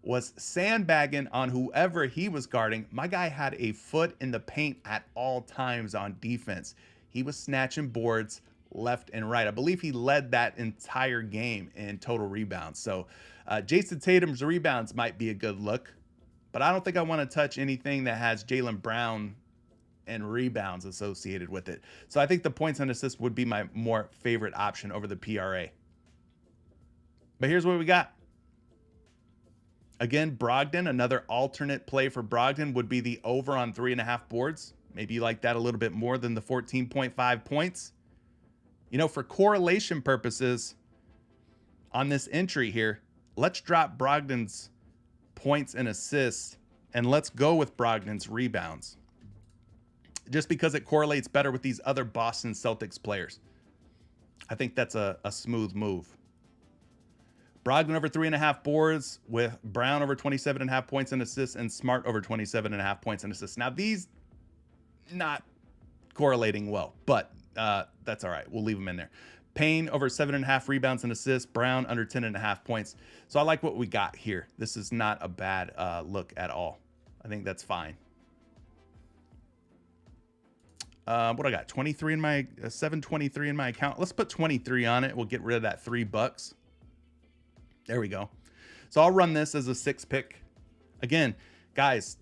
was sandbagging on whoever he was guarding. My guy had a foot in the paint at all times on defense. He was snatching boards left and right. I believe he led that entire game in total rebounds. So Jason Tatum's rebounds might be a good look, but I don't think I want to touch anything that has Jaylen Brown and rebounds associated with it. So I think the points and assists would be my more favorite option over the PRA. But here's what we got. Again, Brogdon, another alternate play for Brogdon would be the over on 3.5 boards. Maybe you like that a little bit more than the 14.5 points. You know, for correlation purposes on this entry here, let's drop Brogdon's points and assists and let's go with Brogdon's rebounds. Just because it correlates better with these other Boston Celtics players. I think that's a smooth move. Brogdon over 3.5 boards with Brown over 27.5 points and assists and Smart over 27.5 points and assists. Now these not correlating well, but that's all right. We'll leave them in there. Payne over 7.5 rebounds and assists. Brown under 10.5 points. So I like what we got here. This is not a bad look at all. I think that's fine. What I got? 23 in my 723 in my account. Let's put 23 on it. We'll get rid of that $3. There we go. So I'll run this as a 6 pick. Again, guys,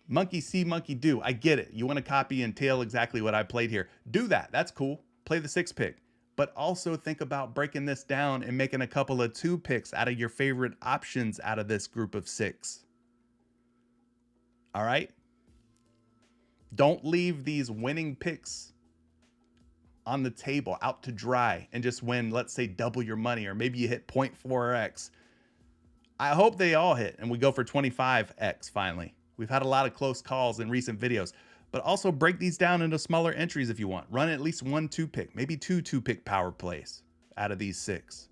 monkey see, monkey do. I get it. You want to copy and tail exactly what I played here. Do that. That's cool. Play the 6 pick. But also think about breaking this down and making a couple of 2 picks out of your favorite options out of this group of 6. All right? Don't leave these winning picks on the table out to dry and just win, let's say, double your money, or maybe you hit 0.4x. I hope they all hit and we go for 25x finally. We've had a lot of close calls in recent videos, but also break these down into smaller entries if you want. Run at least 1 2-pick, maybe 2 2-pick power plays out of these 6.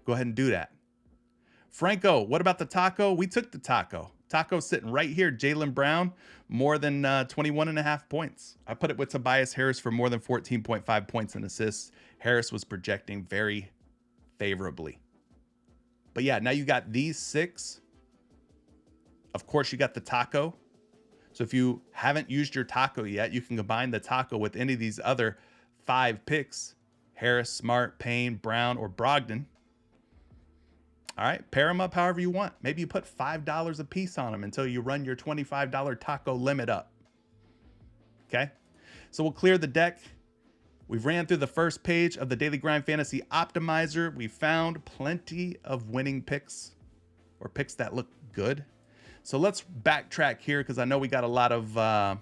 Go ahead and do that. Franco, what about the taco? We took the taco. Taco sitting right here. Jaylen Brown, more than 21.5 points. I put it with Tobias Harris for more than 14.5 points and assists. Harris was projecting very favorably. But yeah, now you got these 6. Of course, you got the taco. So if you haven't used your taco yet, you can combine the taco with any of these other 5 picks. Harris, Smart, Payne, Brown, or Brogdon. All right, pair them up however you want. Maybe you put $5 a piece on them until you run your $25 taco limit up. Okay, so we'll clear the deck. We've ran through the first page of the Daily Grind Fantasy Optimizer. We found plenty of winning picks or picks that look good. So let's backtrack here because I know we got a lot of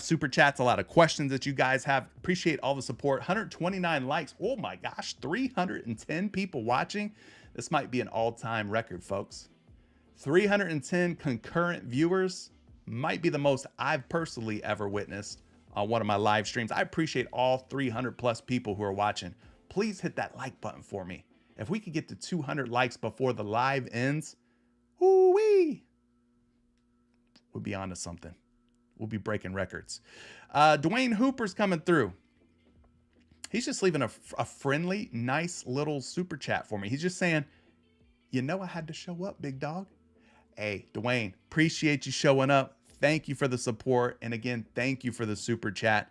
super chats, a lot of questions that you guys have. Appreciate all the support. 129 likes. Oh my gosh, 310 people watching. This might be an all-time record, folks. 310 concurrent viewers might be the most I've personally ever witnessed on one of my live streams. I appreciate all 300 plus people who are watching. Please hit that like button for me. If we could get to 200 likes before the live ends, woo-wee, we'll be on to something. We'll be breaking records. Dwayne Hooper's coming through. He's just leaving a friendly, nice little super chat for me. He's just saying, You know I had to show up, big dog. Hey, Dwayne, appreciate you showing up. Thank you for the support. And again, thank you for the super chat.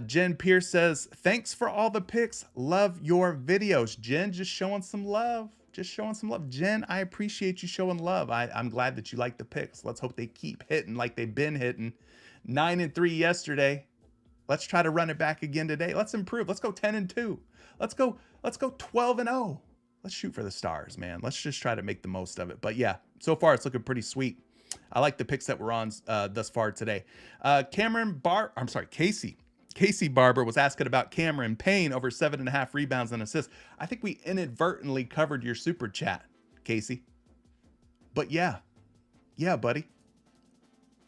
Jen Pierce says, thanks for all the picks. Love your videos. Jen, just showing some love. Just showing some love. Jen, I appreciate you showing love. I'm glad that you like the picks. Let's hope they keep hitting like they've been hitting. 9-3 yesterday. Let's try to run it back again today. Let's improve. Let's go 10-2. Let's go 12-0. Let's shoot for the stars, man. Let's just try to make the most of it. But yeah, so far it's looking pretty sweet. I like the picks that we're on thus far today. Casey Barber was asking about Cameron Payne over 7.5 rebounds and assists. I think we inadvertently covered your super chat, Casey. But yeah, buddy.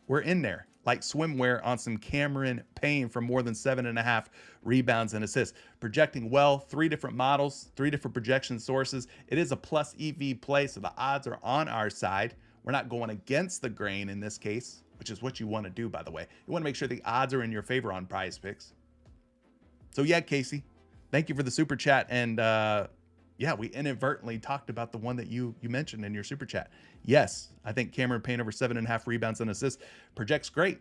We're in there like swimwear on some Cameron Payne for more than 7.5 rebounds and assists. Projecting well, 3 different models, 3 different projection sources. It is a plus EV play, so the odds are on our side. We're not going against the grain in this case, which is what you want to do, by the way. You want to make sure the odds are in your favor on PrizePicks. So yeah, Casey, thank you for the super chat. And yeah, we inadvertently talked about the one that you mentioned in your super chat. Yes, I think Cameron Payne over 7.5 rebounds and assists projects great.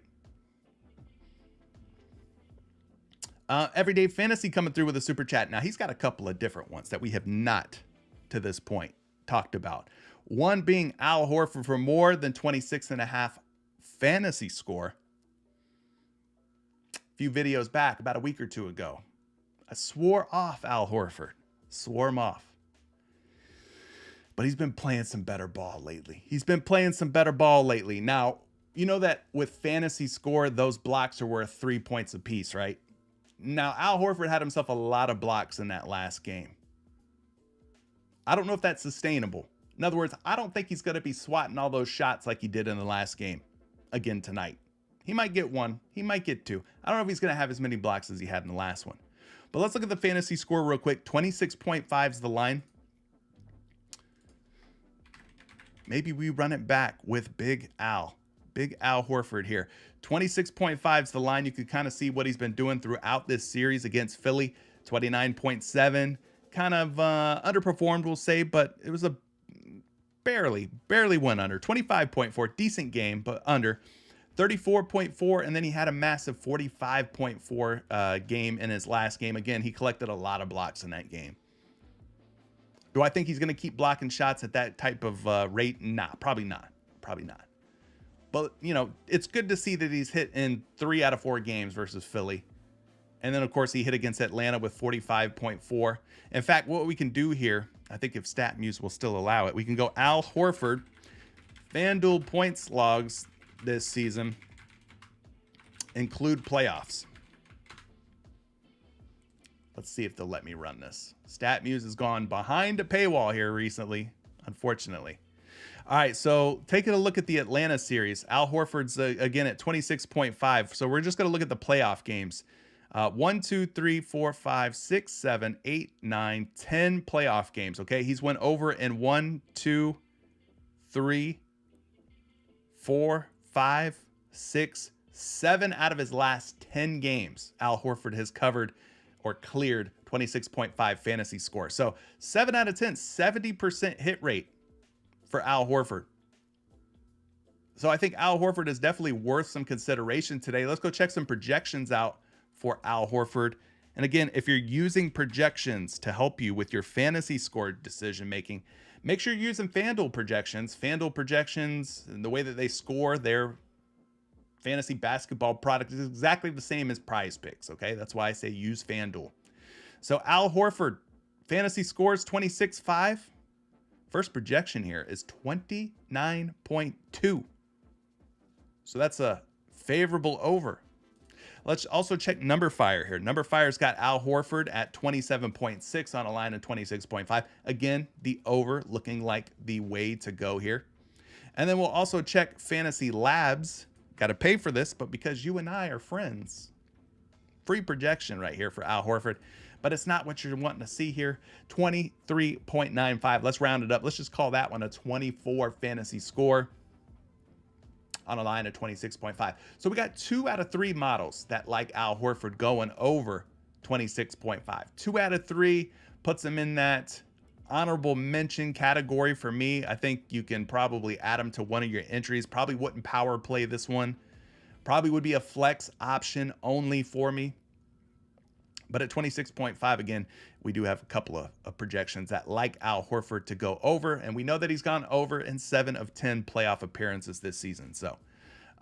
Everyday Fantasy coming through with a super chat. Now he's got a couple of different ones that we have not to this point talked about. One being Al Horford for more than 26.5 fantasy score. A few videos back, about a week or two ago, I swore off Al Horford. Swore him off. But he's been playing some better ball lately. Now, you know that with fantasy score, those blocks are worth 3 points apiece, right? Now, Al Horford had himself a lot of blocks in that last game. I don't know if that's sustainable. In other words, I don't think he's going to be swatting all those shots like he did in the last game again tonight. He might get 1. He might get 2. I don't know if he's going to have as many blocks as he had in the last one. But let's look at the fantasy score real quick. 26.5 is the line. Maybe we run it back with Big Al. Big Al Horford here. 26.5 is the line. You can kind of see what he's been doing throughout this series against Philly. 29.7. Kind of underperformed, we'll say, but it was a barely went under. 25.4, decent game, but under. 34.4, and then he had a massive 45.4 game in his last game. Again, he collected a lot of blocks in that game. Do I think he's going to keep blocking shots at that type of rate? Nah, probably not. But, you know, it's good to see that he's hit in 3 out of 4 games versus Philly. And then, of course, he hit against Atlanta with 45.4. In fact, what we can do here, I think if StatMuse will still allow it, we can go Al Horford, FanDuel points logs this season, include playoffs. Let's see if they'll let me run this. StatMuse has gone behind a paywall here recently, unfortunately. All right, so taking a look at the Atlanta series, Al Horford's again at 26.5. So we're just going to look at the playoff games. 1, 2, 3, 4, 5, 6, 7, 8, 9, 10 playoff games. Okay, he's went over in 1, 2, 3, 4, 5, 6, 7 out of his last 10 games. Al Horford has covered or cleared 26.5 fantasy score. So 7 out of 10, 70% hit rate for Al Horford. So I think Al Horford is definitely worth some consideration today. Let's go check some projections out for Al Horford. And again, if you're using projections to help you with your fantasy score decision making, make sure you're using FanDuel projections. FanDuel projections and the way that they score their fantasy basketball product is exactly the same as PrizePicks. Okay, that's why I say use FanDuel. So Al Horford, fantasy scores 26.5. First projection here is 29.2. So that's a favorable over. Let's also check Number Fire here. Number Fire's got Al Horford at 27.6 on a line of 26.5. Again, the over looking like the way to go here. And then we'll also check Fantasy Labs. Got to pay for this, but because you and I are friends, free projection right here for Al Horford. But it's not what you're wanting to see here. 23.95. Let's round it up. Let's just call that one a 24 fantasy score on a line of 26.5. So we got 2 out of 3 models that like Al Horford going over 26.5. 2 out of 3 puts him in that honorable mention category for me. I think you can probably add him to one of your entries. Probably wouldn't power play this one. Probably would be a flex option only for me. But at 26.5, again, we do have a couple of projections that like Al Horford to go over. And we know that he's gone over in 7 of 10 playoff appearances this season. So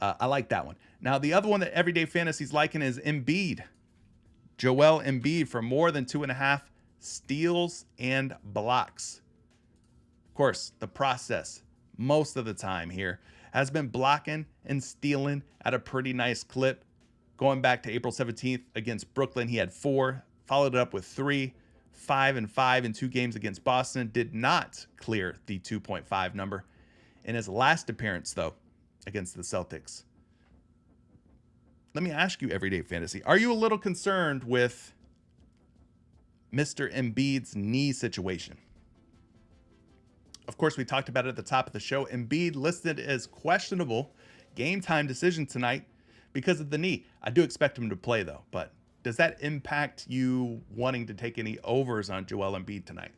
I like that one. Now, the other one that Everyday Fantasy's liking is Embiid. Joel Embiid for more than 2.5 steals and blocks. Of course, the process most of the time here has been blocking and stealing at a pretty nice clip. Going back to April 17th against Brooklyn, he had 4, followed it up with 3, 5 and 5 in 2 games against Boston. Did not clear the 2.5 number. In his last appearance, though, against the Celtics. Let me ask you, Everyday Fantasy, are you a little concerned with Mr. Embiid's knee situation? Of course, we talked about it at the top of the show. Embiid listed as questionable game time decision tonight because of the knee. I do expect him to play, though, but does that impact you wanting to take any overs on Joel Embiid tonight?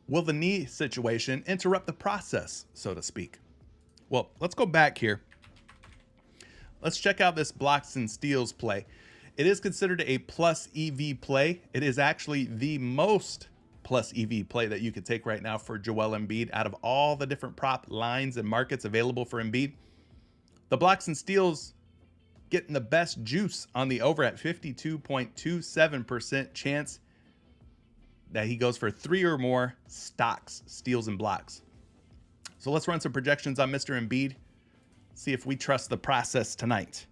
Will the knee situation interrupt the process, so to speak? Well, let's go back here. Let's check out this blocks and steals play. It is considered a plus EV play. It is actually the most plus EV play that you could take right now for Joel Embiid out of all the different prop lines and markets available for Embiid. The blocks and steals getting the best juice on the over at 52.27% chance that he goes for 3 or more stocks, steals, and blocks. So let's run some projections on Mr. Embiid. See if we trust the process tonight.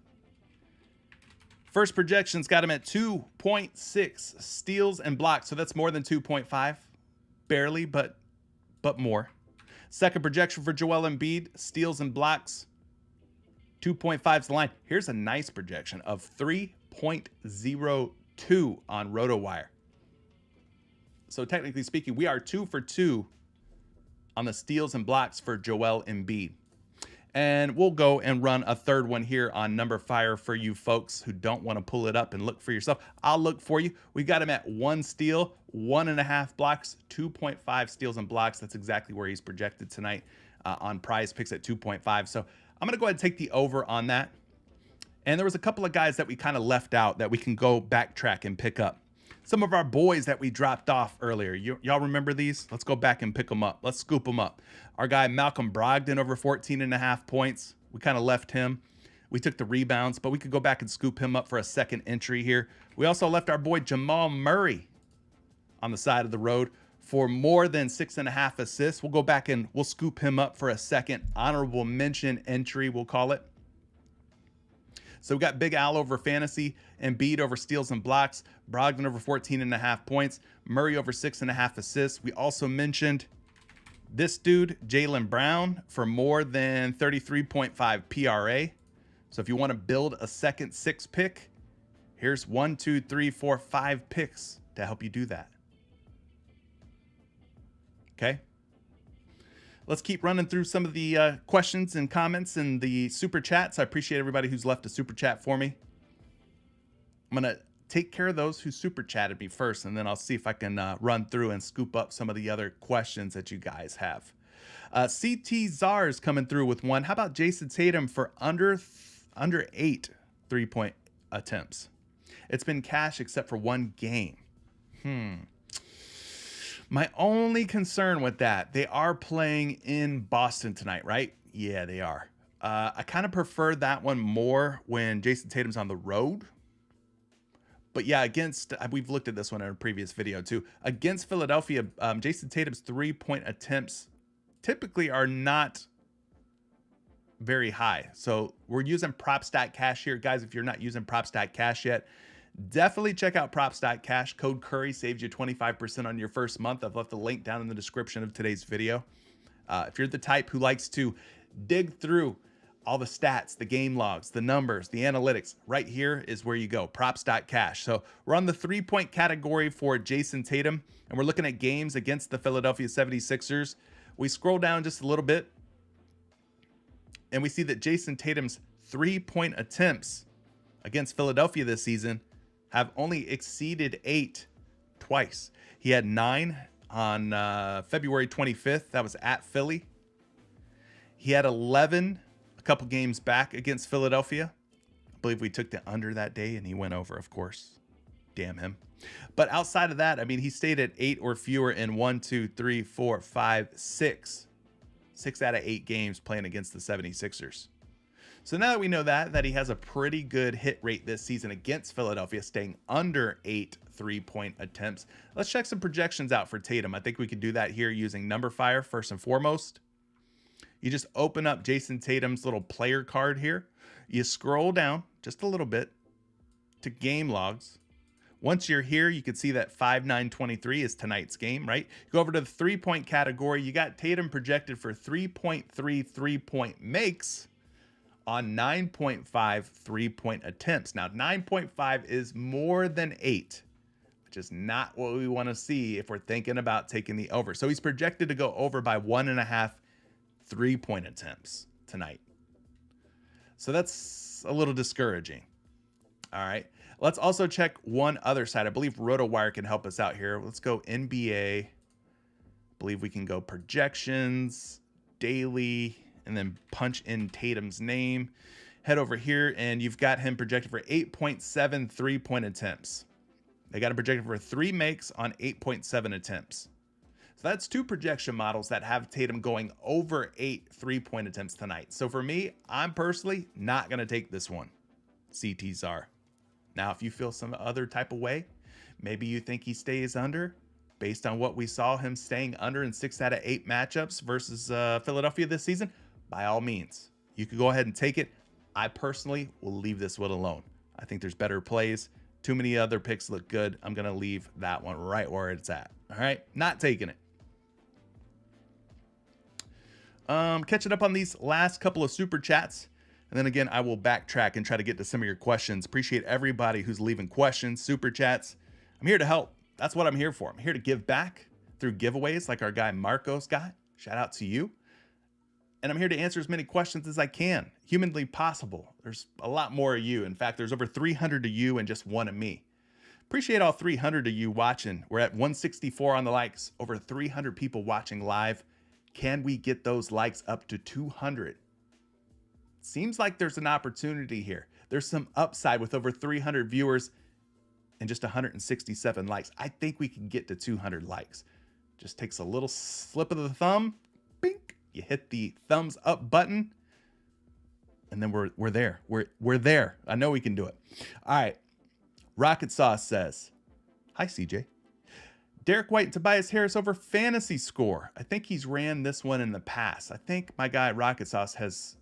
First projections got him at 2.6 steals and blocks. So that's more than 2.5. Barely, but more. Second projection for Joel Embiid, steals and blocks. 2.5 is the line. Here's a nice projection of 3.02 on RotoWire. So technically speaking, we are 2 for 2 on the steals and blocks for Joel Embiid. And we'll go and run a third one here on Number Fire for you folks who don't want to pull it up and look for yourself. I'll look for you. We got him at 1 steal, 1.5 blocks, 2.5 steals and blocks. That's exactly where he's projected tonight on PrizePicks at 2.5. So I'm going to go ahead and take the over on that. And there was a couple of guys that we kind of left out that we can go backtrack and pick up. Some of our boys that we dropped off earlier. Y'all remember these? Let's go back and pick them up. Let's scoop them up. Our guy Malcolm Brogdon over 14.5 points. We kind of left him. We took the rebounds, but we could go back and scoop him up for a second entry here. We also left our boy Jamal Murray on the side of the road for more than 6.5 assists. We'll go back and we'll scoop him up for a second honorable mention entry, we'll call it. So we got Big Al over fantasy, Embiid over steals and blocks, Brogdon over 14.5 points, Murray over 6.5 assists. We also mentioned this dude, Jaylen Brown, for more than 33.5 PRA. So if you want to build a second 6 pick, here's 1, 2, 3, 4, 5 picks to help you do that. Okay. Let's keep running through some of the questions and comments in the super chats. I appreciate everybody who's left a super chat for me. I'm going to take care of those who super chatted me first, and then I'll see if I can run through and scoop up some of the other questions that you guys have. CT Czar's coming through with one. How about Jason Tatum for under 8 3-point attempts? It's been cash except for one game. My only concern with that, they are playing in Boston tonight, right? Yeah, they are. I kind of prefer that one more when Jason Tatum's on the road. But yeah, we've looked at this one in a previous video too. Against Philadelphia, Jason Tatum's 3-point attempts typically are not very high. So we're using Prop.Cash here. Guys, if you're not using Prop.Cash yet, definitely check out Props.Cash. Code Curry saves you 25% on your first month. I've left a link down in the description of today's video. If you're the type who likes to dig through all the stats, the game logs, the numbers, the analytics, right here is where you go, Props.Cash. So we're on the 3-point category for Jason Tatum, and we're looking at games against the Philadelphia 76ers. We scroll down just a little bit, and we see that Jason Tatum's 3-point attempts against Philadelphia this season have only exceeded 8 twice. He had 9 on February 25th. That was at Philly. He had 11 a couple games back against Philadelphia. I believe we took the under that day and he went over, of course. Damn him. But outside of that, I mean, he stayed at 8 or fewer in 1, 2, 3, 4, 5, 6. 6 out of 8 games playing against the 76ers. So now that we know that he has a pretty good hit rate this season against Philadelphia, staying under 8 3-point attempts, let's check some projections out for Tatum. I think we could do that here using Numberfire first and foremost. You just open up Jason Tatum's little player card here. You scroll down just a little bit to game logs. Once you're here, you can see that 5-9-23 is tonight's game, right? Go over to the 3-point category. You got Tatum projected for 3.3 3-point makes on 9.5 3-point attempts. Now, 9.5 is more than 8, which is not what we want to see if we're thinking about taking the over. So he's projected to go over by 1.5 3-point attempts tonight. So that's a little discouraging. All right. Let's also check one other side. I believe RotoWire can help us out here. Let's go NBA. I believe we can go projections, daily, and then punch in Tatum's name. Head over here, and you've got him projected for 8.7 3-point attempts. They got him projected for 3 makes on 8.7 attempts. So that's 2 projection models that have Tatum going over 8 3-point attempts tonight. So for me, I'm personally not going to take this one. CT Czar. Now, if you feel some other type of way, maybe you think he stays under based on what we saw him staying under in 6 out of 8 matchups versus Philadelphia this season, by all means, you could go ahead and take it. I personally will leave this one alone. I think there's better plays. Too many other picks look good. I'm going to leave that one right where it's at. All right, not taking it. Catching up on these last couple of super chats. And then again, I will backtrack and try to get to some of your questions. Appreciate everybody who's leaving questions, super chats. I'm here to help. That's what I'm here for. I'm here to give back through giveaways like our guy Marcos got. Shout out to you. And I'm here to answer as many questions as I can, humanly possible. There's a lot more of you. In fact, there's over 300 of you and just 1 of me. Appreciate all 300 of you watching. We're at 164 on the likes, over 300 people watching live. Can we get those likes up to 200? Seems like there's an opportunity here. There's some upside with over 300 viewers and just 167 likes. I think we can get to 200 likes. Just takes a little slip of the thumb. Bink. You hit the thumbs up button. And then we're there. We're there. I know we can do it. All right. Rocket Sauce says, hi, CJ. Derek White and Tobias Harris over fantasy score. I think he's ran this one in the past. I think my guy Rocket Sauce has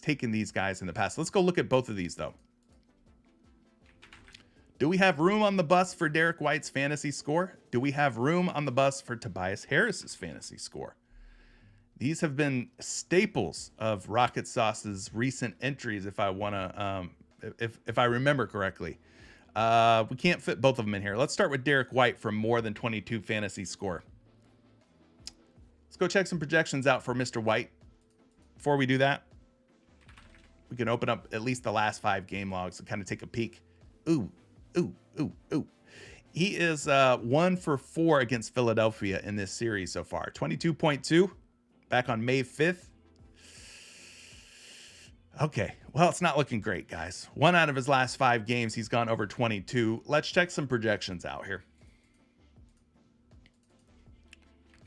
taken these guys in the past. Let's go look at both of these, though. Do we have room on the bus for Derek White's fantasy score? Do we have room on the bus for Tobias Harris's fantasy score? These have been staples of Rocket Sauce's recent entries, if I want to, if I remember correctly. We can't fit both of them in here. Let's start with Derek White for more than 22 fantasy score. Let's go check some projections out for Mr. White. Before we do that, we can open up at least the last 5 game logs and kind of take a peek. Ooh. He is 1 for 4 against Philadelphia in this series so far. 22.2 back on May 5th. Okay, well, it's not looking great, guys. 1 out of his last 5 games, he's gone over 22. Let's check some projections out here.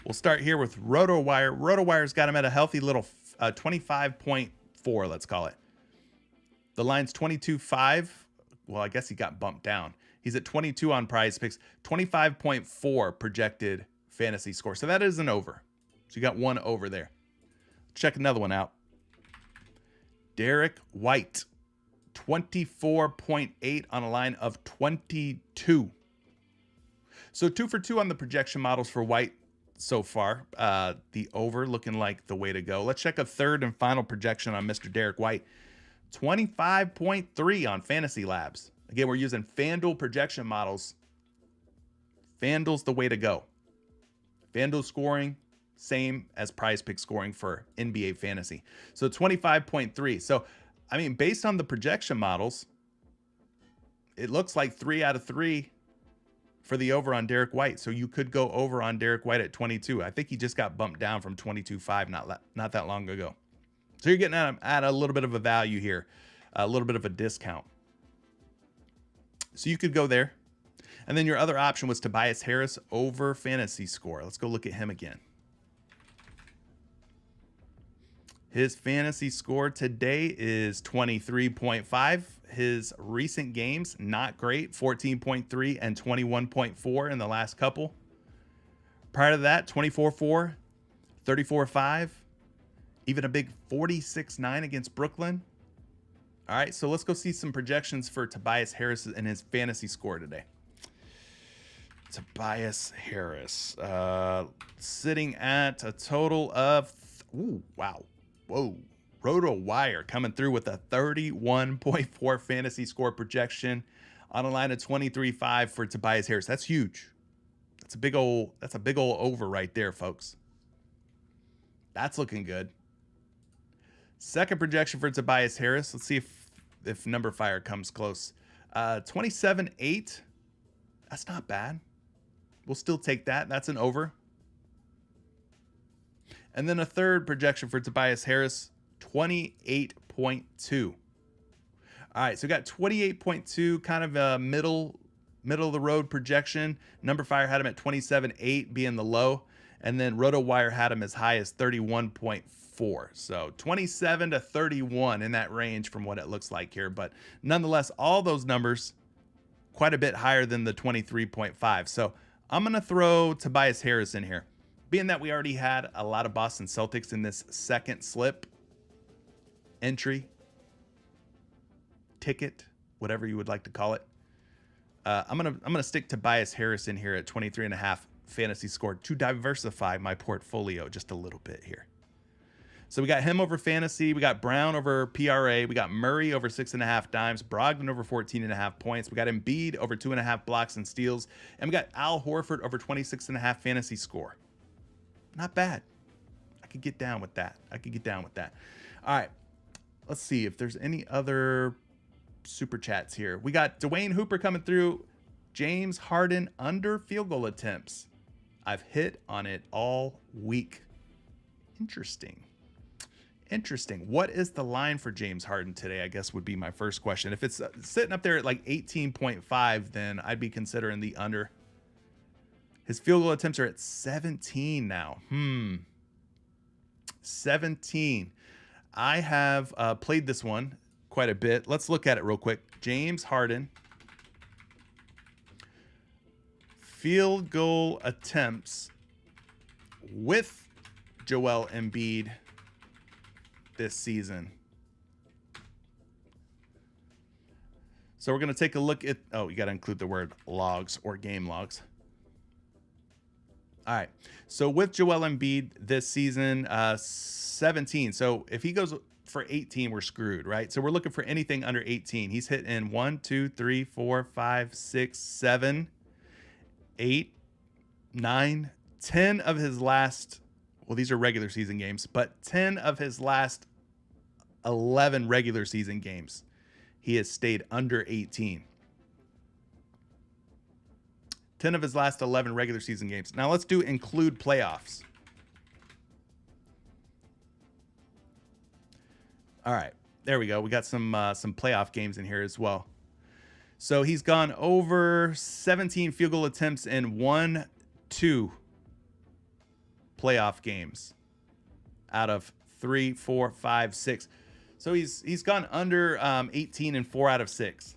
We'll start here with RotoWire. RotoWire's got him at a healthy little 25.4, let's call it. The line's 22.5. Well, I guess he got bumped down. He's at 22 on PrizePicks, 25.4 projected fantasy score. So that is an over. So you got 1 over there. Check another one out. Derek White, 24.8 on a line of 22. So 2 for 2 on the projection models for White so far. The over looking like the way to go. Let's check a third and final projection on Mr. Derek White. 25.3 on Fantasy Labs. Again, we're using FanDuel projection models. FanDuel's the way to go. FanDuel scoring, same as PrizePicks scoring for NBA fantasy. So 25.3. So, I mean, based on the projection models, it looks like 3 out of 3 for the over on Derek White. So you could go over on Derek White at 22. I think he just got bumped down from 22.5 not that long ago. So you're getting at a little bit of a value here, a little bit of a discount. So you could go there. And then your other option was Tobias Harris over fantasy score. Let's go look at him again. His fantasy score today is 23.5. His recent games, not great, 14.3 and 21.4 in the last couple. Prior to that, 24.4, 34.5, even a big 46.9 against Brooklyn. All right, so let's go see some projections for Tobias Harris and his fantasy score today. Tobias Harris, sitting at a total of, RotoWire coming through with a 31.4 fantasy score projection on a line of 23.5 for Tobias Harris. That's huge. That's a big old over right there, folks. That's looking good. Second projection for Tobias Harris. Let's see if Number Fire comes close. 27.8. That's not bad. We'll still take that. That's an over. And then a third projection for Tobias Harris, 28.2. All right, so we got 28.2, kind of a middle of the road projection. Number Fire had him at 27.8 being the low, and then RotoWire had him as high as 31.4. So 27 to 31 in that range from what it looks like here. But nonetheless, all those numbers quite a bit higher than the 23.5. So I'm going to throw Tobias Harris in here. Being that we already had a lot of Boston Celtics in this second slip, entry, ticket, whatever you would like to call it, I'm gonna stick Tobias Harris in here at 23.5 fantasy score to diversify my portfolio just a little bit here. So we got him over fantasy, we got Brown over PRA, we got Murray over 6.5 dimes, Brogdon over 14.5 points, we got Embiid over 2.5 blocks and steals, and we got Al Horford over 26.5 fantasy score. Not bad. I could get down with that. All right. Let's see if there's any other super chats here. We got Dwayne Hooper coming through. James Harden under field goal attempts. I've hit on it all week. Interesting. What is the line for James Harden today? I guess would be my first question. If it's sitting up there at like 18.5, then I'd be considering the under. His field goal attempts are at 17 now. 17. I have played this one quite a bit. Let's look at it real quick. James Harden. Field goal attempts with Joel Embiid this season. So we're going to take a look at, you got to include the word logs or game logs. All right. So with Joel Embiid this season, 17. So if he goes for 18, we're screwed, right? So we're looking for anything under 18. He's hitting 1, 2, 3, 4, 5, 6, 7, 8, 9, 10 of his last, well, these are regular season games, but 10 of his last 11 regular season games, he has stayed under 18. 10 of his last 11 regular season games. Now let's do include playoffs. All right, there we go. We got some playoff games in here as well. So he's gone over 17 field goal attempts in 1, 2 playoff games out of 3, 4, 5, 6. So he's gone under 18 in 4 out of 6.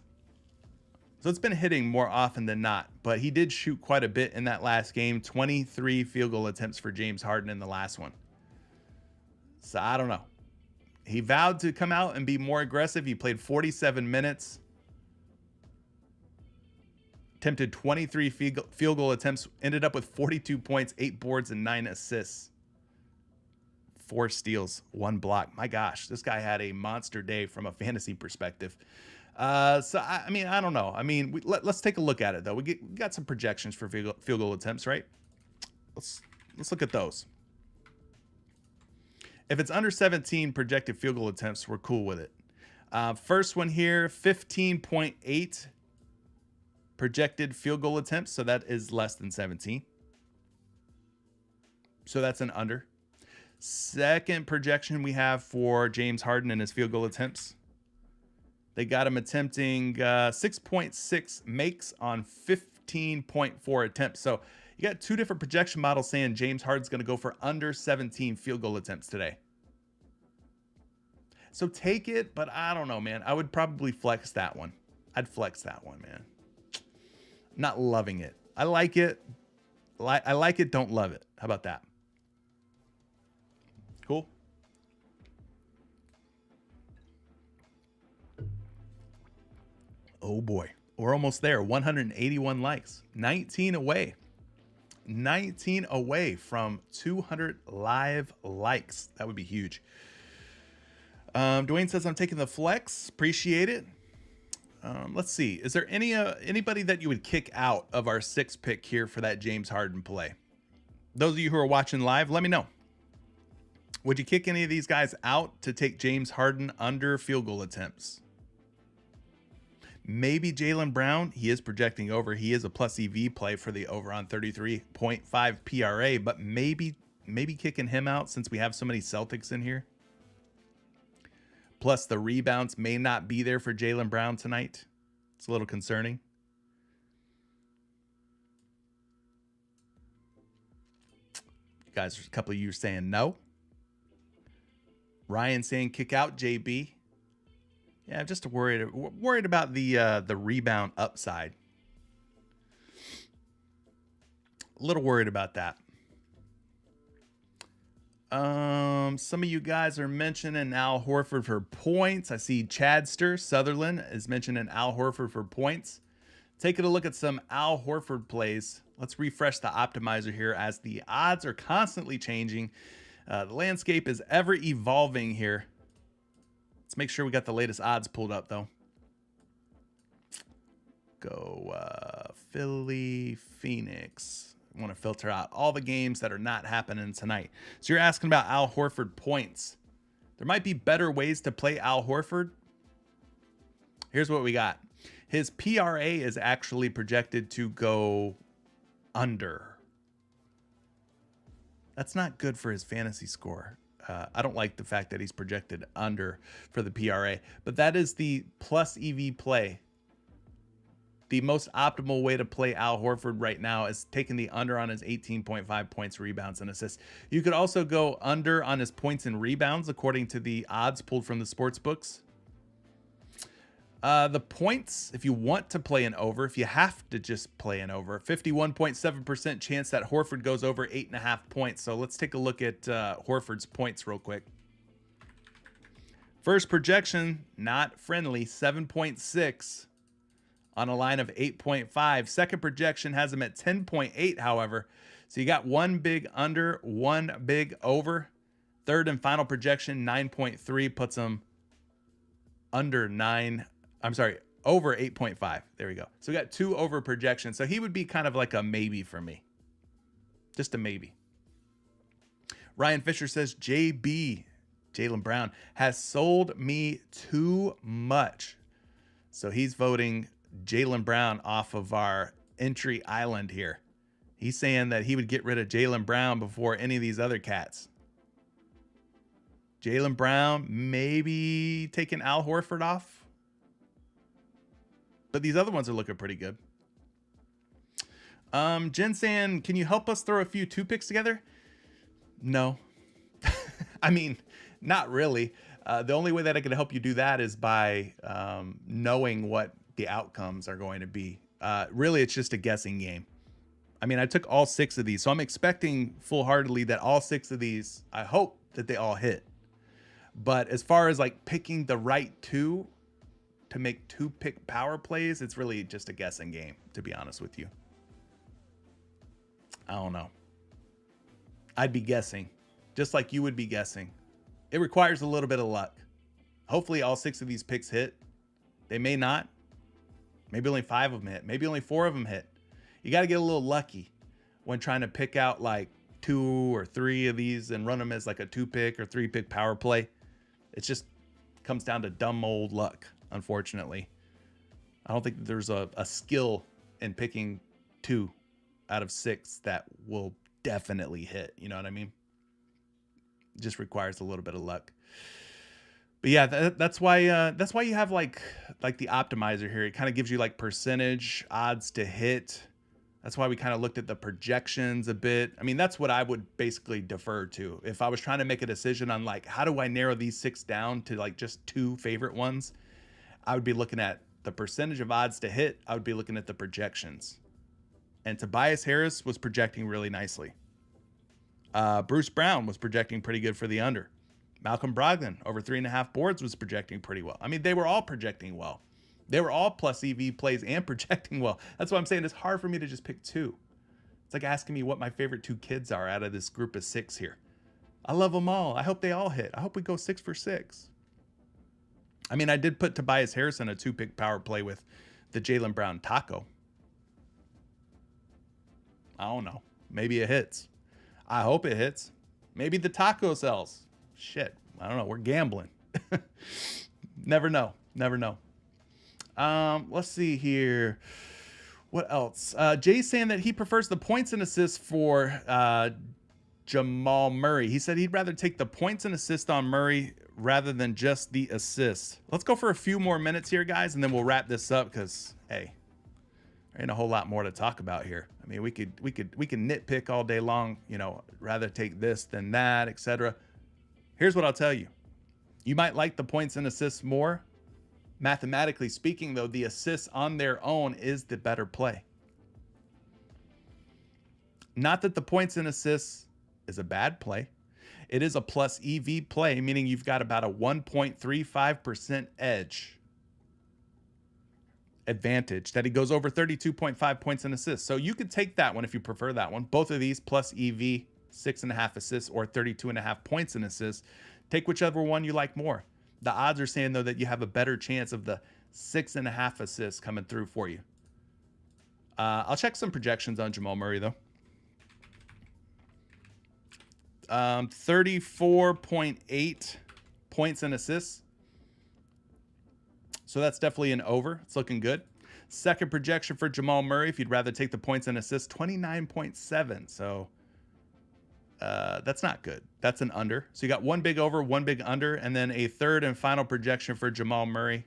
So it's been hitting more often than not, but he did shoot quite a bit in that last game. 23 field goal attempts for James Harden in the last one. So I don't know. He vowed to come out and be more aggressive. He played 47 minutes. Attempted 23 field goal attempts. Ended up with 42 points, 8 boards, and 9 assists. 4 steals, 1 block. My gosh, this guy had a monster day from a fantasy perspective. So, I mean, I don't know. I mean, let's take a look at it, though. We got some projections for field goal attempts, right? Let's look at those. If it's under 17 projected field goal attempts, we're cool with it. First one here, 15.8 projected field goal attempts, so that is less than 17. So that's an under. Second projection we have for James Harden and his field goal attempts. They got him attempting 6.6 makes on 15.4 attempts. So you got two different projection models saying James Harden's going to go for under 17 field goal attempts today. So take it, but I don't know, man. I would probably flex that one. I'd flex that one, man. Not loving it. I like it. I like it, don't love it. How about that? Cool. Oh boy, we're almost there. 181 likes, 19 away. 19 away from 200 live likes. That would be huge. Dwayne says, I'm taking the flex. Appreciate it. Let's see. Is there anybody that you would kick out of our 6 pick here for that James Harden play? Those of you who are watching live, let me know. Would you kick any of these guys out to take James Harden under field goal attempts? Maybe Jaylen Brown. He is projecting over. He is a plus EV play for the over on 33.5 PRA, but maybe kicking him out since we have so many Celtics in here. Plus the rebounds may not be there for Jaylen Brown tonight. It's a little concerning. You guys, there's a couple of you saying no. Ryan saying kick out JB. Yeah, I'm just worried about the rebound upside. A little worried about that. Some of you guys are mentioning Al Horford for points. I see Chadster Sutherland is mentioning Al Horford for points. Taking a look at some Al Horford plays. Let's refresh the optimizer here as the odds are constantly changing. The landscape is ever evolving here. Let's make sure we got the latest odds pulled up, though. Go Philly, Phoenix. I want to filter out all the games that are not happening tonight. So you're asking about Al Horford points. There might be better ways to play Al Horford. Here's what we got. His PRA is actually projected to go under. That's not good for his fantasy score. I don't like the fact that he's projected under for the PRA, but that is the plus EV play. The most optimal way to play Al Horford right now is taking the under on his 18.5 points, rebounds, and assists. You could also go under on his points and rebounds according to the odds pulled from the sports books. The points, if you want to play an over, if you have to just play an over, 51.7% chance that Horford goes over 8.5 points. So let's take a look at Horford's points real quick. First projection, not friendly, 7.6 on a line of 8.5. Second projection has him at 10.8, however. So you got one big under, one big over. Third and final projection, 9.3, puts him under 9. I'm sorry, over 8.5. There we go. So we got two over projections. So he would be kind of like a maybe for me. Just a maybe. Ryan Fisher says, JB, Jaylen Brown, has sold me too much. So he's voting Jaylen Brown off of our entry island here. He's saying that he would get rid of Jaylen Brown before any of these other cats. Jaylen Brown, maybe taking Al Horford off. But these other ones are looking pretty good. Jen saying, can you help us throw a few 2 picks together? No. I mean, not really. The only way that I can help you do that is by knowing what the outcomes are going to be. Really, it's just a guessing game. I mean, I took all 6 of these, so I'm expecting full-heartedly that all 6 of these, I hope that they all hit. But as far as like picking the right 2 to make 2 pick power plays, it's really just a guessing game, to be honest with you. I don't know. I'd be guessing, just like you would be guessing. It requires a little bit of luck. Hopefully all 6 of these picks hit. They may not. Maybe only 5 of them hit. Maybe only 4 of them hit. You got to get a little lucky when trying to pick out like 2 or 3 of these and run them as like a 2 pick or 3 pick power play. It just comes down to dumb old luck, unfortunately. I don't think there's a skill and picking 2 out of 6 that will definitely hit. You know what I mean? Just requires a little bit of luck. But yeah, that's why you have like the optimizer here. It kind of gives you like percentage odds to hit. That's why we kind of looked at the projections a bit. I mean, that's what I would basically defer to. If I was trying to make a decision on like, how do I narrow these 6 down to like just 2 favorite ones? I would be looking at the percentage of odds to hit. I would be looking at the projections. And Tobias Harris was projecting really nicely. Bruce Brown was projecting pretty good for the under. Malcolm Brogdon over 3.5 boards was projecting pretty well. I mean, they were all projecting well. They were all plus EV plays and projecting well. That's why I'm saying it's hard for me to just pick 2. It's like asking me what my favorite 2 kids are out of this group of 6 here. I love them all. I hope they all hit. I hope we go 6 for 6. I mean, I did put Tobias Harris in a 2-pick power play with the Jaylen Brown taco. I don't know. Maybe it hits. I hope it hits. Maybe the taco sells. Shit. I don't know. We're gambling. Never know. Never know. Let's see here. What else? Jay's saying that he prefers the points and assists for Jamal Murray. He said he'd rather take the points and assists on Murray rather than just the assists. Let's go for a few more minutes here, guys, and then we'll wrap this up because, hey, there ain't a whole lot more to talk about here. I mean, we can nitpick all day long, you know, rather take this than that, etc. Here's what I'll tell you. You might like the points and assists more. Mathematically speaking, though, the assists on their own is the better play. Not that the points and assists is a bad play. It is a plus EV play, meaning you've got about a 1.35% advantage that he goes over 32.5 points and assists. So you could take that one if you prefer that one. Both of these plus EV, 6.5 assists or 32.5 points and assists. Take whichever one you like more. The odds are saying, though, that you have a better chance of the 6.5 assists coming through for you. I'll check some projections on Jamal Murray, though. 34.8 points and assists. So that's definitely an over. It's looking good. Second projection for Jamal Murray, if you'd rather take the points and assists, 29.7. So that's not good. That's an under. So you got one big over, one big under, and then a third and final projection for Jamal Murray.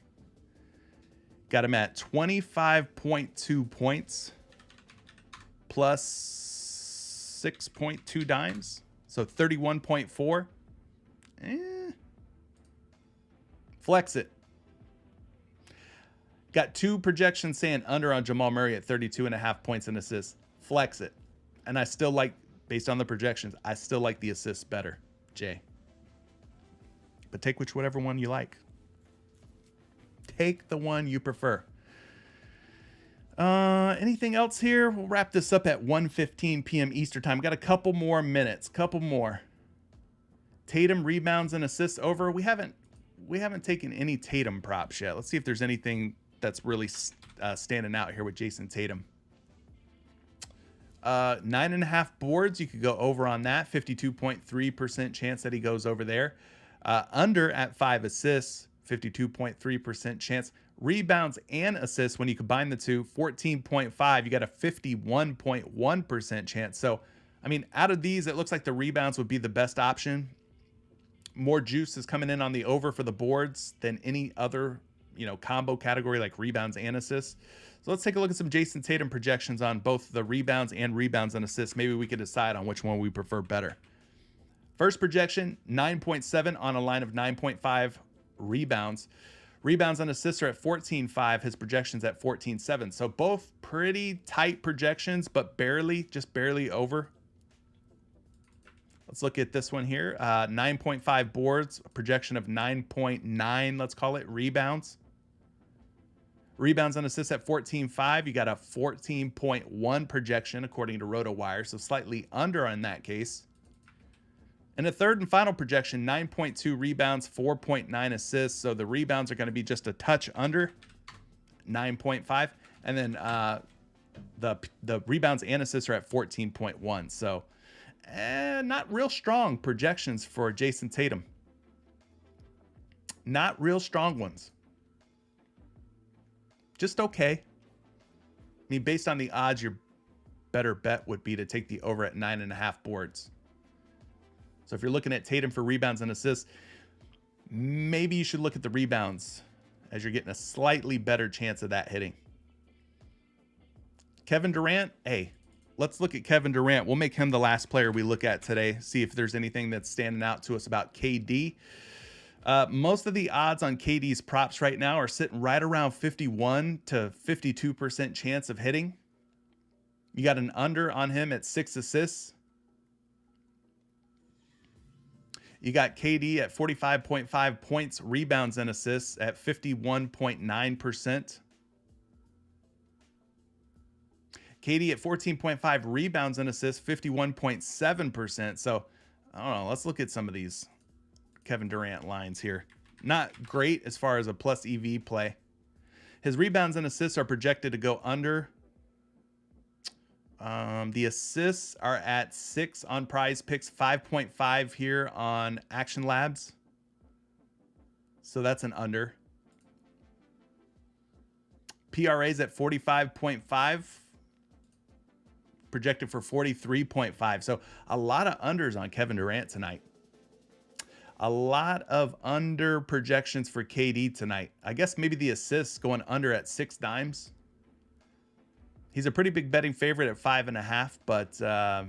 Got him at 25.2 points plus 6.2 dimes. So 31.4. Flex it. Got 2 projections saying under on Jamal Murray at 32.5 points and assists. Flex it. And I still like, based on the projections, I still like the assists better, Jay. But take whatever one you like. Take the one you prefer. Anything else here? We'll wrap this up at 1:15 p.m. Eastern time. We got a couple more minutes. Couple more. Tatum rebounds and assists over. We haven't taken any Tatum props yet. Let's see if there's anything that's really standing out here with Jason Tatum. 9.5 boards. You could go over on that. 52.3% chance that he goes over there. Under at 5 assists. 52.3% chance. Rebounds and assists, when you combine the two, 14.5. You got a 51.1% chance. So, I mean, out of these, it looks like the rebounds would be the best option. More juice is coming in on the over for the boards than any other, combo category like rebounds and assists. So let's take a look at some Jason Tatum projections on both the rebounds and assists. Maybe we could decide on which one we prefer better. First projection, 9.7 on a line of 9.5 rebounds. Rebounds and assists are at 14.5. His projections at 14.7. So both pretty tight projections, but just barely over. Let's look at this one here. 9.5 boards, a projection of 9.9, let's call it, rebounds. Rebounds and assists at 14.5. You got a 14.1 projection according to RotoWire, so slightly under in that case. And a third and final projection, 9.2 rebounds, 4.9 assists. So the rebounds are going to be just a touch under 9.5. And then the rebounds and assists are at 14.1. So not real strong projections for Jason Tatum. Not real strong ones. Just okay. mean, based on the odds, your better bet would be to take the over at 9.5 boards. So if you're looking at Tatum for rebounds and assists, maybe you should look at the rebounds as you're getting a slightly better chance of that hitting. Kevin Durant, hey, let's look at Kevin Durant. We'll make him the last player we look at today, see if there's anything that's standing out to us about KD. Most of the odds on KD's props right now are sitting right around 51 to 52% chance of hitting. You got an under on him at 6 assists. You got KD at 45.5 points, rebounds, and assists at 51.9%. KD at 14.5 rebounds and assists, 51.7%. So, I don't know. Let's look at some of these Kevin Durant lines here. Not great as far as a plus EV play. His rebounds and assists are projected to go under. The assists are at 6 on PrizePicks, 5.5 here on Action Labs. So that's an under. PRA's at 45.5. Projected for 43.5. So a lot of unders on Kevin Durant tonight. A lot of under projections for KD tonight. I guess maybe the assists going under at 6 dimes. He's a pretty big betting favorite at 5.5, but I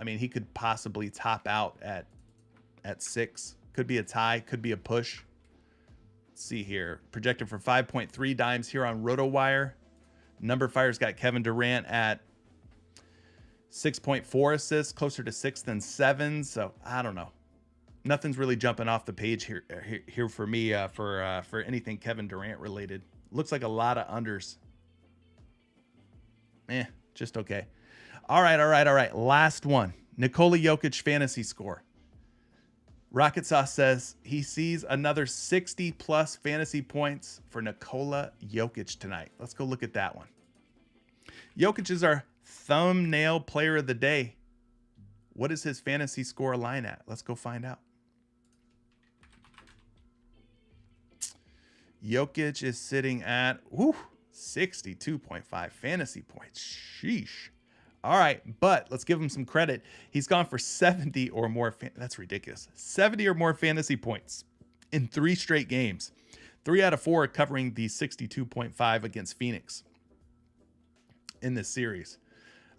mean, he could possibly top out at 6. Could be a tie, could be a push. Let's see here. Projected for 5.3 dimes here on RotoWire. Number Fire's got Kevin Durant at 6.4 assists, closer to 6 than 7. So I don't know. Nothing's really jumping off the page here for me for anything Kevin Durant related. Looks like a lot of unders. Just okay. All right. Last one. Nikola Jokic fantasy score. Rocket Sauce says he sees another 60-plus fantasy points for Nikola Jokic tonight. Let's go look at that one. Jokic is our thumbnail player of the day. What is his fantasy score line at? Let's go find out. Jokic is sitting at 62.5 fantasy points. Sheesh. All right, but let's give him some credit. He's gone for 70 or more. That's ridiculous. 70 or more fantasy points in 3 straight games. 3 out of 4 covering the 62.5 against Phoenix in this series.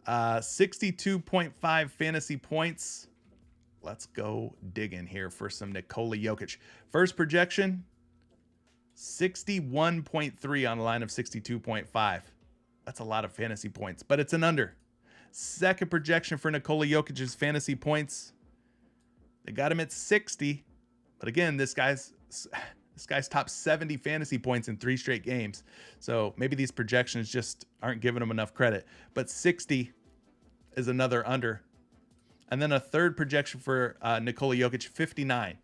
62.5 fantasy points. Let's go dig in here for some Nikola Jokic. First projection, 61.3 on a line of 62.5. That's a lot of fantasy points, but it's an under. Second projection for Nikola Jokic's fantasy points, they got him at 60. But again, this guy's top 70 fantasy points in 3 straight games. So maybe these projections just aren't giving him enough credit. But 60 is another under. And then a third projection for Nikola Jokic, 59.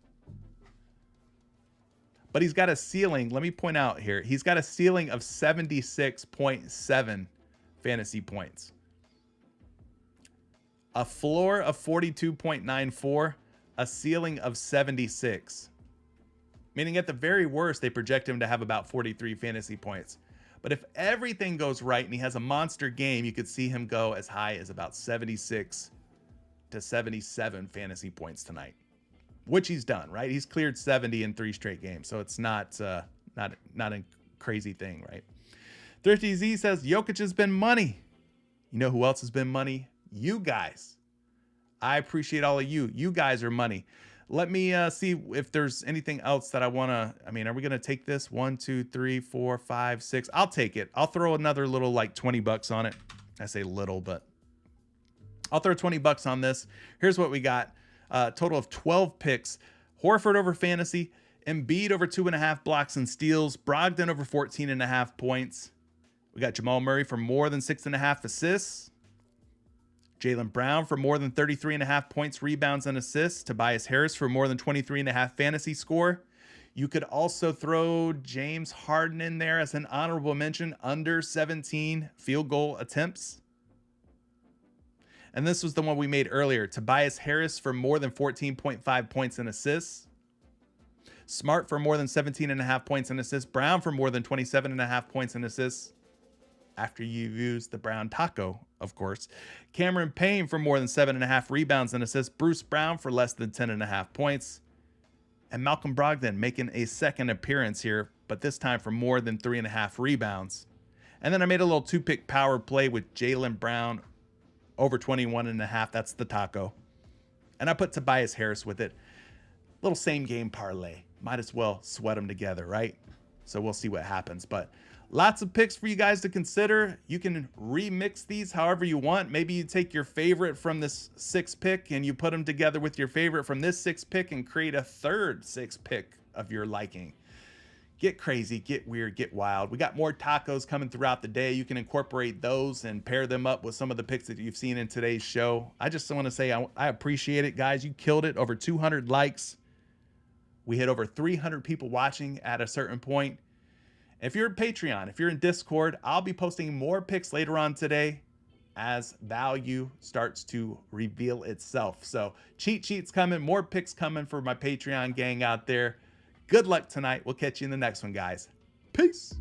But he's got a ceiling. Let me point out here. He's got a ceiling of 76.7 fantasy points. A floor of 42.94. A ceiling of 76. Meaning at the very worst, they project him to have about 43 fantasy points. But if everything goes right and he has a monster game, you could see him go as high as about 76 to 77 fantasy points tonight. Which he's done, right? He's cleared 70 in 3 straight games. So it's not a crazy thing, right? Thrifty Z says, Jokic has been money. You know who else has been money? You guys. I appreciate all of you. You guys are money. Let me see if there's anything else that I want to. I mean, are we going to take this? 1, 2, 3, 4, 5, 6. I'll take it. I'll throw another little like $20 on it. I say little, but I'll throw $20 on this. Here's what we got. Total of 12 picks. Horford over fantasy. Embiid over 2.5 blocks and steals. Brogdon over 14.5 points. We got Jamal Murray for more than 6.5 assists. Jaylen Brown for more than 33.5 points, rebounds, and assists. Tobias Harris for more than 23.5 fantasy score. You could also throw James Harden in there as an honorable mention, under 17 field goal attempts. And this was the one we made earlier. Tobias Harris for more than 14.5 points and assists. Smart for more than 17.5 points and assists. Brown for more than 27.5 points and assists. after you've used the brown taco, of course. Cameron Payne for more than 7.5 rebounds and assists. Bruce Brown for less than 10.5 points. And Malcolm Brogdon making a second appearance here, but this time for more than 3.5 rebounds. And then I made a little 2-pick power play with Jaylen Brown over 21.5. That's the taco. And I put Tobias Harris with it. Little same game parlay. Might as well sweat them together, right? So we'll see what happens. But lots of picks for you guys to consider. You can remix these however you want. Maybe you take your favorite from this 6 pick and you put them together with your favorite from this 6 pick and create a third 6 pick of your liking. Get crazy, get weird, get wild. We got more tacos coming throughout the day. You can incorporate those and pair them up with some of the picks that you've seen in today's show. I just want to say I appreciate it, guys. You killed it. Over 200 likes. We hit over 300 people watching at a certain point. If you're in Patreon, if you're in Discord, I'll be posting more picks later on today as value starts to reveal itself. So cheat sheets coming, more picks coming for my Patreon gang out there. Good luck tonight. We'll catch you in the next one, guys. Peace.